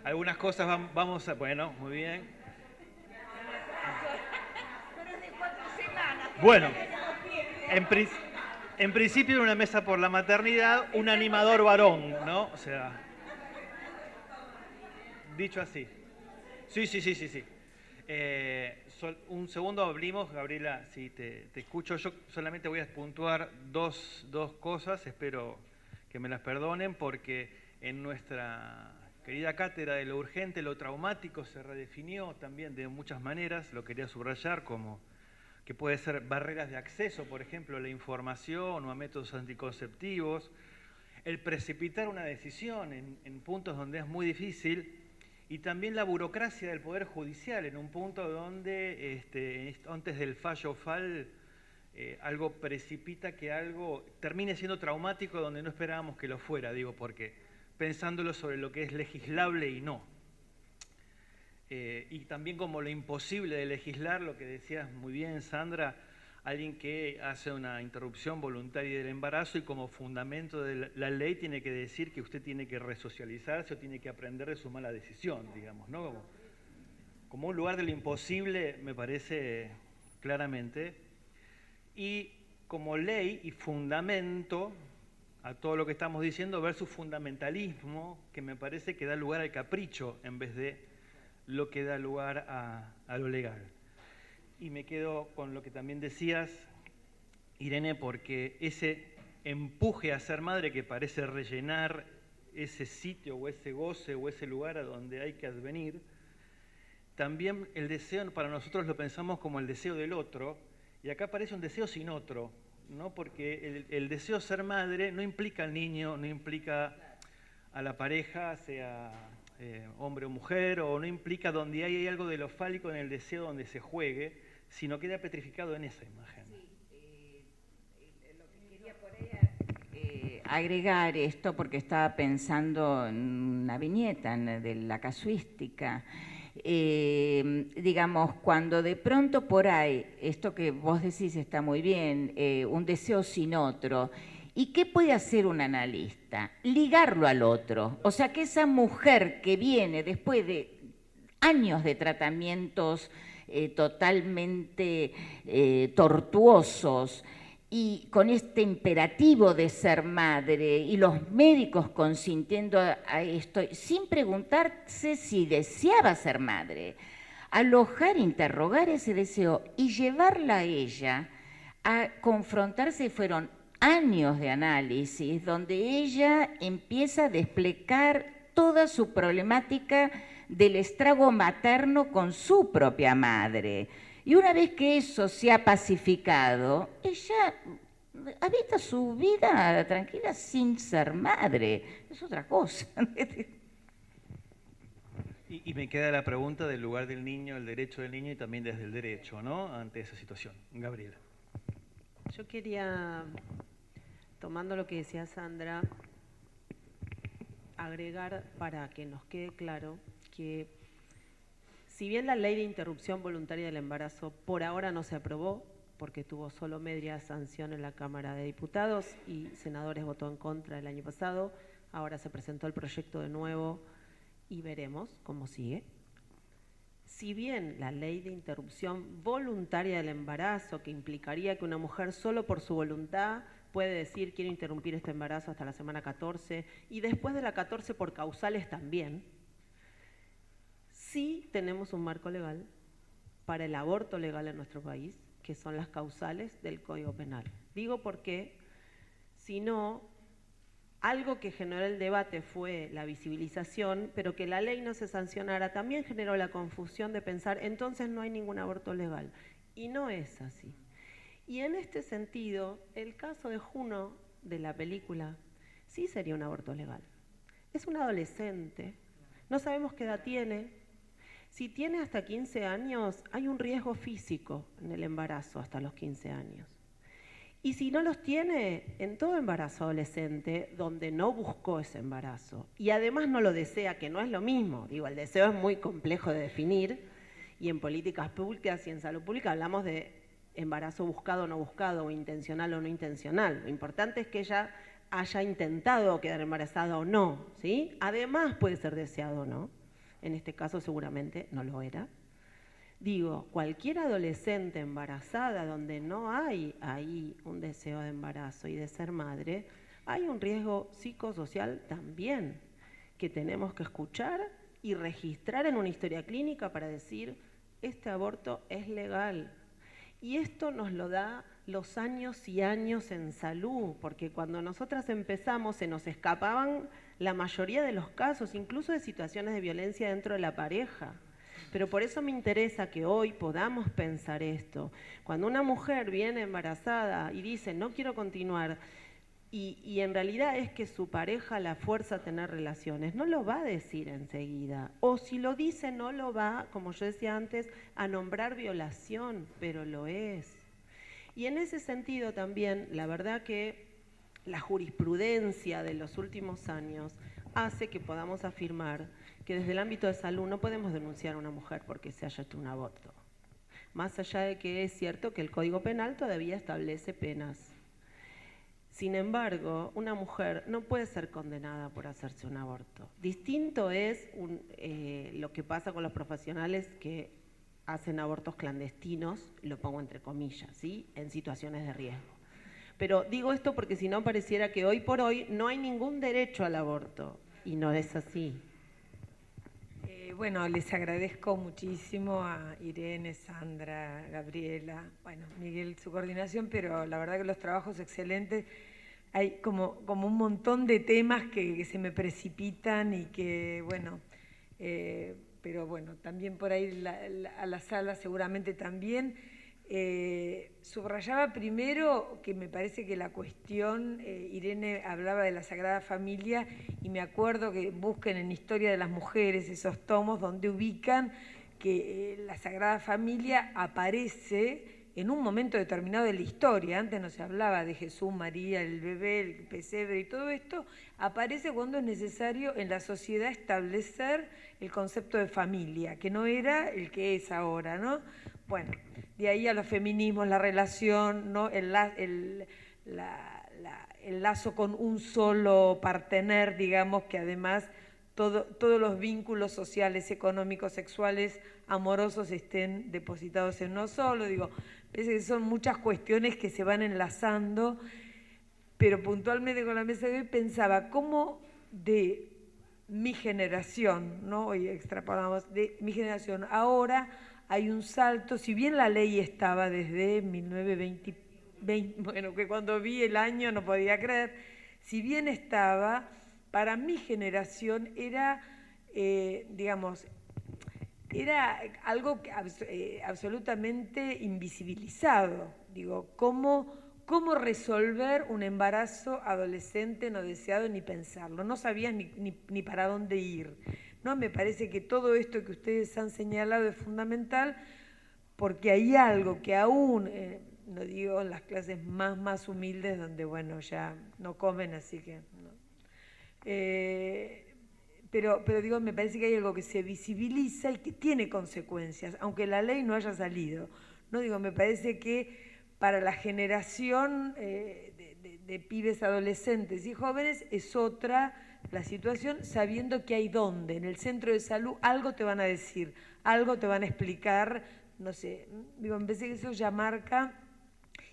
Algunas cosas vamos a... Bueno, muy bien. Bueno, en principio en una mesa por la maternidad, un animador varón, ¿no? O sea, dicho así. Sí. Un segundo abrimos, Gabriela, si te escucho. Yo solamente voy a puntuar dos cosas, espero que me las perdonen, porque en nuestra querida cátedra de lo urgente, lo traumático se redefinió también de muchas maneras, lo quería subrayar, como que puede ser barreras de acceso, por ejemplo, a la información o a métodos anticonceptivos, el precipitar una decisión en puntos donde es muy difícil, y también la burocracia del Poder Judicial, en un punto donde antes del fallo FAL algo precipita que algo termine siendo traumático donde no esperábamos que lo fuera, digo, porque pensándolo sobre lo que es legislable y no. Y también como lo imposible de legislar, lo que decías muy bien, Sandra, alguien que hace una interrupción voluntaria del embarazo y como fundamento de la ley tiene que decir que usted tiene que resocializarse o tiene que aprender de su mala decisión, digamos, ¿no? Como un lugar de lo imposible, me parece claramente. Y como ley y fundamento a todo lo que estamos diciendo versus fundamentalismo, que me parece que da lugar al capricho en vez de lo que da lugar a lo legal. Y me quedo con lo que también decías, Irene, porque ese empuje a ser madre que parece rellenar ese sitio o ese goce o ese lugar a donde hay que advenir, también el deseo para nosotros lo pensamos como el deseo del otro, y acá parece un deseo sin otro, ¿no? Porque el deseo de ser madre no implica al niño, no implica a la pareja, sea hombre o mujer, o no implica donde hay algo de lo fálico en el deseo donde se juegue, sino queda petrificado en esa imagen. Sí, lo que quería por ahí agregar esto, porque estaba pensando en una viñeta de la casuística. Digamos, cuando de pronto por ahí, esto que vos decís está muy bien, un deseo sin otro. ¿Y qué puede hacer un analista? Ligarlo al otro. O sea, que esa mujer que viene después de años de tratamientos totalmente tortuosos y con este imperativo de ser madre y los médicos consintiendo a esto, sin preguntarse si deseaba ser madre, alojar, interrogar ese deseo y llevarla a ella a confrontarse, fueron años de análisis donde ella empieza a desplegar toda su problemática del estrago materno con su propia madre. Y una vez que eso se ha pacificado, ella habita su vida tranquila sin ser madre. Es otra cosa. Y me queda la pregunta del lugar del niño, el derecho del niño y también desde el derecho, ¿no? Ante esa situación. Gabriela. Yo quería, tomando lo que decía Sandra, agregar para que nos quede claro que si bien la ley de interrupción voluntaria del embarazo por ahora no se aprobó, porque tuvo solo media sanción en la Cámara de Diputados y senadores votó en contra el año pasado, ahora se presentó el proyecto de nuevo y veremos cómo sigue. Si bien la ley de interrupción voluntaria del embarazo, que implicaría que una mujer solo por su voluntad puede decir quiero interrumpir este embarazo hasta la semana 14 y después de la 14 por causales también, sí tenemos un marco legal para el aborto legal en nuestro país, que son las causales del Código Penal. Digo porque, si no, algo que generó el debate fue la visibilización, pero que la ley no se sancionara también generó la confusión de pensar entonces no hay ningún aborto legal. Y no es así. Y en este sentido, el caso de Juno, de la película, sí sería un aborto legal. Es un adolescente, no sabemos qué edad tiene. Si tiene hasta 15 años, hay un riesgo físico en el embarazo hasta los 15 años. Y si no los tiene, en todo embarazo adolescente, donde no buscó ese embarazo, y además no lo desea, que no es lo mismo, digo, el deseo es muy complejo de definir, y en políticas públicas y en salud pública hablamos de embarazo buscado o no buscado, o intencional o no intencional. Lo importante es que ella haya intentado quedar embarazada o no, ¿sí? Además puede ser deseado o no. En este caso seguramente no lo era. Digo, cualquier adolescente embarazada donde no hay ahí un deseo de embarazo y de ser madre, hay un riesgo psicosocial también que tenemos que escuchar y registrar en una historia clínica para decir, este aborto es legal. Y esto nos lo da los años y años en salud, porque cuando nosotras empezamos se nos escapaban la mayoría de los casos, incluso de situaciones de violencia dentro de la pareja. Pero por eso me interesa que hoy podamos pensar esto. Cuando una mujer viene embarazada y dice, no quiero continuar, y en realidad es que su pareja la fuerza a tener relaciones, no lo va a decir enseguida. O si lo dice, no lo va, como yo decía antes, a nombrar violación, pero lo es. Y en ese sentido también, la verdad que la jurisprudencia de los últimos años hace que podamos afirmar que desde el ámbito de salud no podemos denunciar a una mujer porque se haya hecho un aborto. Más allá de que es cierto que el Código Penal todavía establece penas. Sin embargo, una mujer no puede ser condenada por hacerse un aborto. Distinto es lo que pasa con los profesionales que hacen abortos clandestinos, lo pongo entre comillas, ¿sí? En situaciones de riesgo. Pero digo esto porque si no pareciera que hoy por hoy no hay ningún derecho al aborto, y no es así. Bueno, les agradezco muchísimo a Irene, Sandra, Gabriela, bueno, Miguel, su coordinación, pero la verdad que los trabajos excelentes. Hay como un montón de temas que se me precipitan y que, bueno, pero bueno, también por ahí a la sala seguramente también. Subrayaba primero que me parece que la cuestión, Irene hablaba de la Sagrada Familia y me acuerdo que busquen en Historia de las Mujeres esos tomos donde ubican que la Sagrada Familia aparece en un momento determinado de la historia. Antes no se hablaba de Jesús, María, el bebé, el pesebre y todo esto, aparece cuando es necesario en la sociedad establecer el concepto de familia, que no era el que es ahora, ¿no? Bueno, de ahí a los feminismos, la relación, ¿no? el lazo con un solo partener, digamos, que además todos los vínculos sociales, económicos, sexuales, amorosos estén depositados en uno solo. Digo, parece que son muchas cuestiones que se van enlazando, pero puntualmente con la mesa de hoy pensaba cómo de mi generación, ¿no? Hoy extrapolamos, de mi generación, ahora hay un salto, si bien la ley estaba desde 1920, bueno, que cuando vi el año no podía creer, si bien estaba, para mi generación era, digamos, era algo absolutamente invisibilizado. Digo, ¿cómo resolver un embarazo adolescente no deseado ni pensarlo? No sabías ni para dónde ir. ¿no? Me parece que todo esto que ustedes han señalado es fundamental porque hay algo que aún, no digo en las clases más humildes donde, bueno, ya no comen, así que... No. Pero digo, me parece que hay algo que se visibiliza y que tiene consecuencias, aunque la ley no haya salido. No digo, me parece que para la generación de pibes, adolescentes y jóvenes es otra la situación, sabiendo que hay dónde. En el centro de salud algo te van a decir, algo te van a explicar, no sé. Digo, me parece que eso ya marca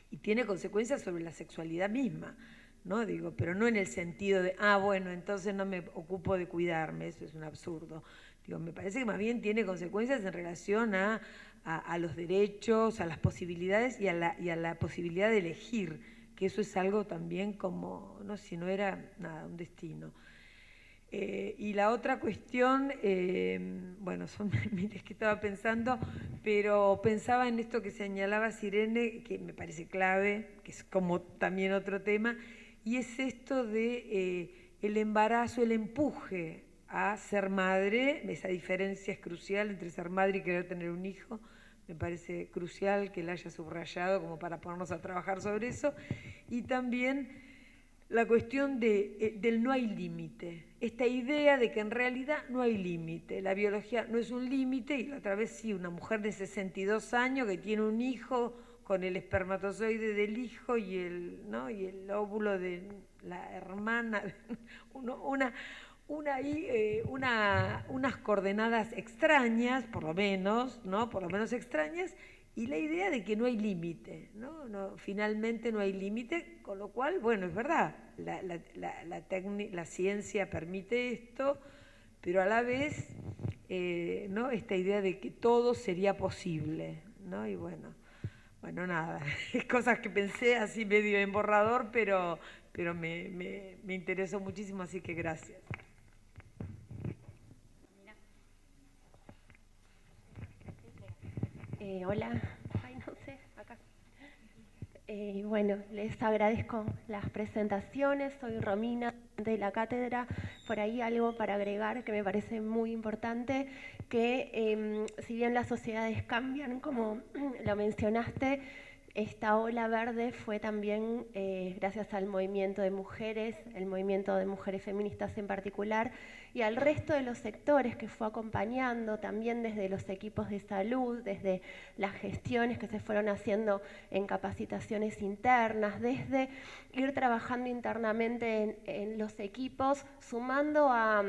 y tiene consecuencias sobre la sexualidad misma, ¿no? Digo, pero no en el sentido de, bueno, entonces no me ocupo de cuidarme, eso es un absurdo. Digo, me parece que más bien tiene consecuencias en relación a los derechos, a las posibilidades y a la posibilidad de elegir, que eso es algo también como, no sé, no era nada, un destino. Y la otra cuestión, bueno, son miles que estaba pensando, pero pensaba en esto que señalaba Sirene, que me parece clave, que es como también otro tema, y es esto de el embarazo, el empuje a ser madre. Esa diferencia es crucial entre ser madre y querer tener un hijo. Me parece crucial que la haya subrayado como para ponernos a trabajar sobre eso. Y también la cuestión del no hay límite. Esta idea de que en realidad no hay límite. La biología no es un límite, y otra vez sí, una mujer de 62 años que tiene un hijo con el espermatozoide del hijo y el óvulo de la hermana, unas coordenadas extrañas, por lo menos, ¿no? Por lo menos extrañas, y la idea de que no hay límite, ¿no? Finalmente no hay límite, con lo cual, bueno, es verdad, la ciencia permite esto, pero a la vez, ¿no? Esta idea de que todo sería posible, ¿no? Y bueno, nada, es cosas que pensé así medio en borrador, pero me interesó muchísimo, así que gracias. Hola, no sé, acá. Bueno, les agradezco las presentaciones, soy Romina de la cátedra. Por ahí algo para agregar que me parece muy importante, que si bien las sociedades cambian, como lo mencionaste, esta ola verde fue también gracias al movimiento de mujeres, el movimiento de mujeres feministas en particular, y al resto de los sectores que fue acompañando también desde los equipos de salud, desde las gestiones que se fueron haciendo en capacitaciones internas, desde ir trabajando internamente en los equipos, sumando a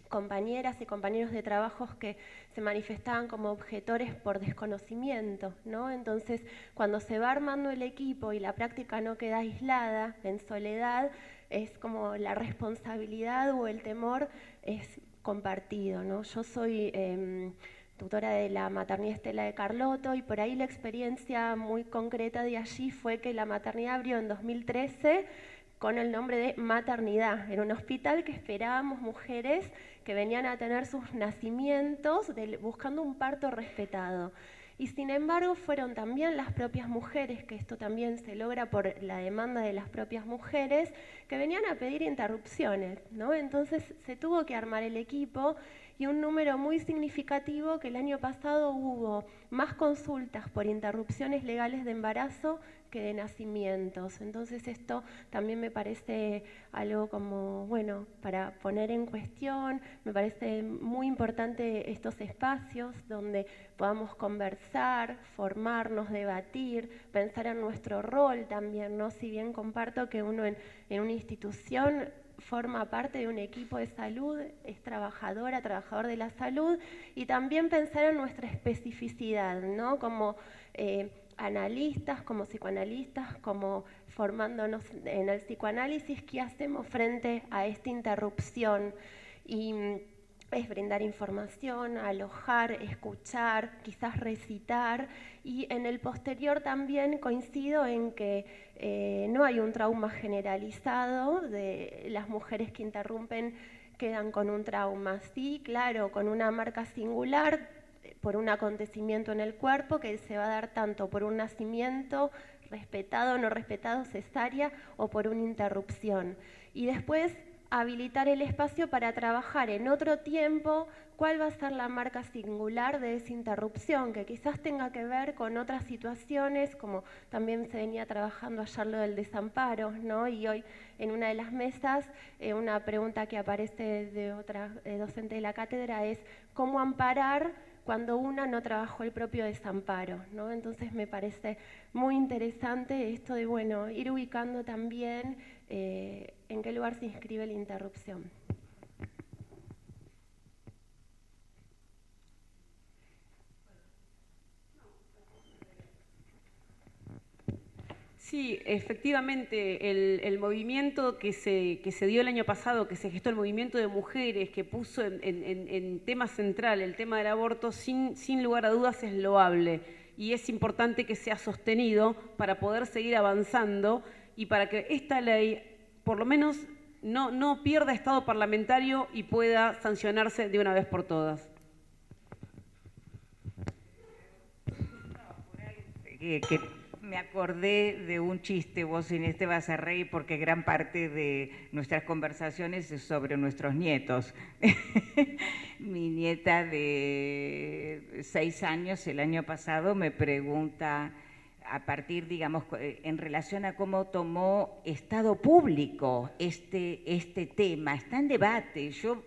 compañeras y compañeros de trabajos que se manifestaban como objetores por desconocimiento, ¿no? Entonces, cuando se va armando el equipo y la práctica no queda aislada, en soledad, es como la responsabilidad o el temor es compartido, ¿no? Yo soy tutora de la maternidad Estela de Carlotto, y por ahí la experiencia muy concreta de allí fue que la maternidad abrió en 2013 con el nombre de Maternidad. Era un hospital que esperábamos mujeres que venían a tener sus nacimientos buscando un parto respetado. Y sin embargo fueron también las propias mujeres, que esto también se logra por la demanda de las propias mujeres, que venían a pedir interrupciones, ¿no? Entonces se tuvo que armar el equipo, y un número muy significativo, que el año pasado hubo más consultas por interrupciones legales de embarazo que de nacimientos. Entonces esto también me parece algo como, bueno, para poner en cuestión. Me parece muy importante estos espacios donde podamos conversar, formarnos, debatir, pensar en nuestro rol también, ¿no? Si bien comparto que uno en una institución forma parte de un equipo de salud, es trabajador de la salud, y también pensar en nuestra especificidad, ¿no? Como analistas, como psicoanalistas, como formándonos en el psicoanálisis, ¿qué hacemos frente a esta interrupción? Y es brindar información, alojar, escuchar, quizás recitar, y en el posterior también coincido en que no hay un trauma generalizado, de las mujeres que interrumpen quedan con un trauma, sí, claro, con una marca singular por un acontecimiento en el cuerpo que se va a dar tanto por un nacimiento respetado, no respetado, cesárea, o por una interrupción. Y después habilitar el espacio para trabajar en otro tiempo cuál va a ser la marca singular de esa interrupción, que quizás tenga que ver con otras situaciones, como también se venía trabajando ayer lo del desamparo, ¿no? Y hoy en una de las mesas, una pregunta que aparece de otra docente de la cátedra es ¿cómo amparar cuando una no trabajó el propio desamparo, ¿no? Entonces me parece muy interesante esto de, bueno, ir ubicando también en qué lugar se inscribe la interrupción. Sí, efectivamente, el movimiento que se dio el año pasado, que se gestó el movimiento de mujeres, que puso en tema central el tema del aborto, sin lugar a dudas es loable y es importante que sea sostenido para poder seguir avanzando y para que esta ley, por lo menos, no pierda estado parlamentario y pueda sancionarse de una vez por todas. Me acordé de un chiste, vos Inés te vas a reír porque gran parte de nuestras conversaciones es sobre nuestros nietos. Mi nieta de 6 años el año pasado me pregunta, a partir, digamos, en relación a cómo tomó estado público este tema, está en debate. Yo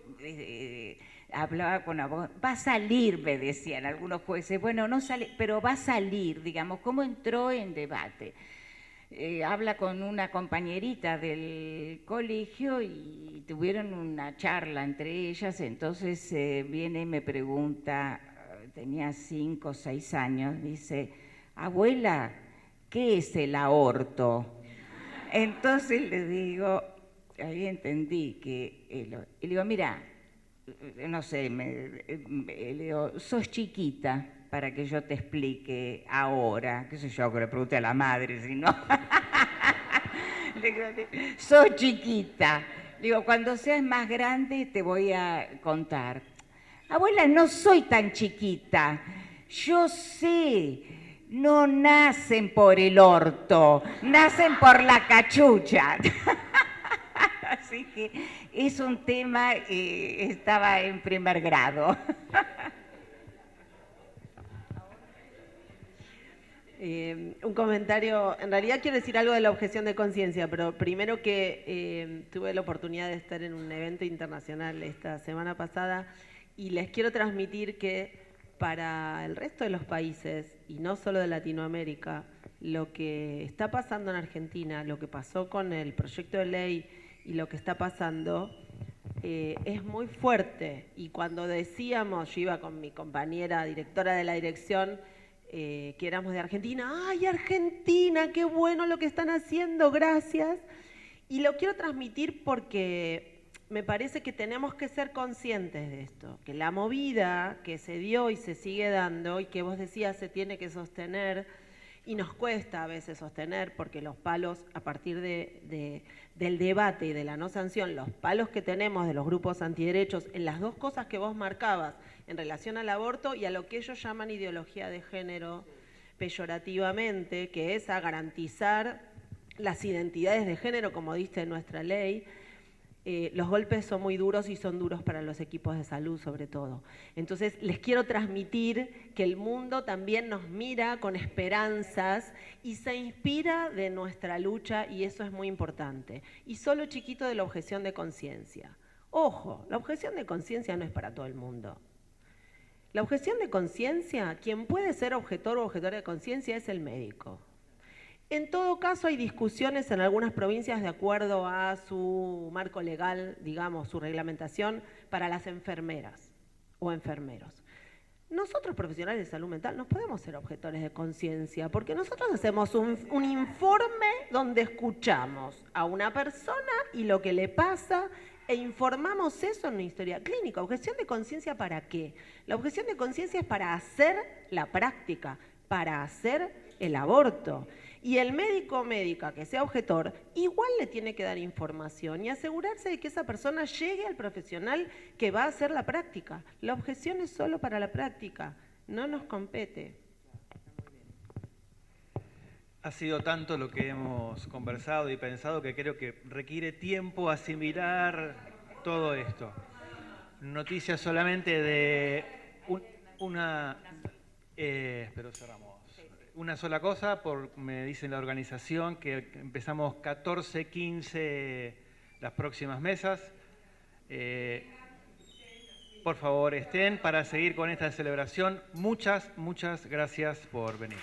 hablaba con abogados, va a salir, me decían algunos jueces, bueno, no sale, pero va a salir, digamos, ¿cómo entró en debate? Habla con una compañerita del colegio y tuvieron una charla entre ellas, entonces viene y me pregunta, tenía 5 o 6 años, dice, abuela, ¿qué es el aborto? Entonces le digo, ahí entendí que, y le digo, mira, no sé, le digo, sos chiquita para que yo te explique ahora, qué sé yo, que le pregunte a la madre, si no. Le digo, sos chiquita. Le digo, cuando seas más grande te voy a contar. Abuela, no soy tan chiquita. Yo sé, no nacen por el orto, nacen por la cachucha. Así que es un tema que estaba en primer grado. Un comentario, en realidad quiero decir algo de la objeción de conciencia, pero primero que tuve la oportunidad de estar en un evento internacional esta semana pasada y les quiero transmitir que para el resto de los países, y no solo de Latinoamérica, lo que está pasando en Argentina, lo que pasó con el proyecto de ley y lo que está pasando es muy fuerte. Y cuando decíamos, yo iba con mi compañera directora de la dirección, que éramos de Argentina, ¡ay, Argentina, qué bueno lo que están haciendo, gracias! Y lo quiero transmitir porque me parece que tenemos que ser conscientes de esto, que la movida que se dio y se sigue dando, y que vos decías se tiene que sostener, y nos cuesta a veces sostener, porque los palos, a partir del debate y de la no sanción, los palos que tenemos de los grupos antiderechos, en las dos cosas que vos marcabas, en relación al aborto y a lo que ellos llaman ideología de género peyorativamente, que es a garantizar las identidades de género, como dice nuestra ley, los golpes son muy duros y son duros para los equipos de salud sobre todo. Entonces les quiero transmitir que el mundo también nos mira con esperanzas y se inspira de nuestra lucha y eso es muy importante. Y solo chiquito de la objeción de conciencia. Ojo, la objeción de conciencia no es para todo el mundo. La objeción de conciencia, quien puede ser objetor o objetora de conciencia es el médico. En todo caso hay discusiones en algunas provincias de acuerdo a su marco legal, digamos, su reglamentación para las enfermeras o enfermeros. Nosotros, profesionales de salud mental, no podemos ser objetores de conciencia porque nosotros hacemos un informe donde escuchamos a una persona y lo que le pasa e informamos eso en una historia clínica. ¿Objeción de conciencia para qué? La objeción de conciencia es para hacer la práctica, para hacer el aborto. Y el médico o médica que sea objetor igual le tiene que dar información y asegurarse de que esa persona llegue al profesional que va a hacer la práctica. La objeción es solo para la práctica, no nos compete. Ha sido tanto lo que hemos conversado y pensado que creo que requiere tiempo asimilar todo esto. Noticias solamente de pero cerramos. Una sola cosa, me dice la organización que empezamos 14, 15 las próximas mesas. Por favor, estén para seguir con esta celebración. Muchas gracias por venir.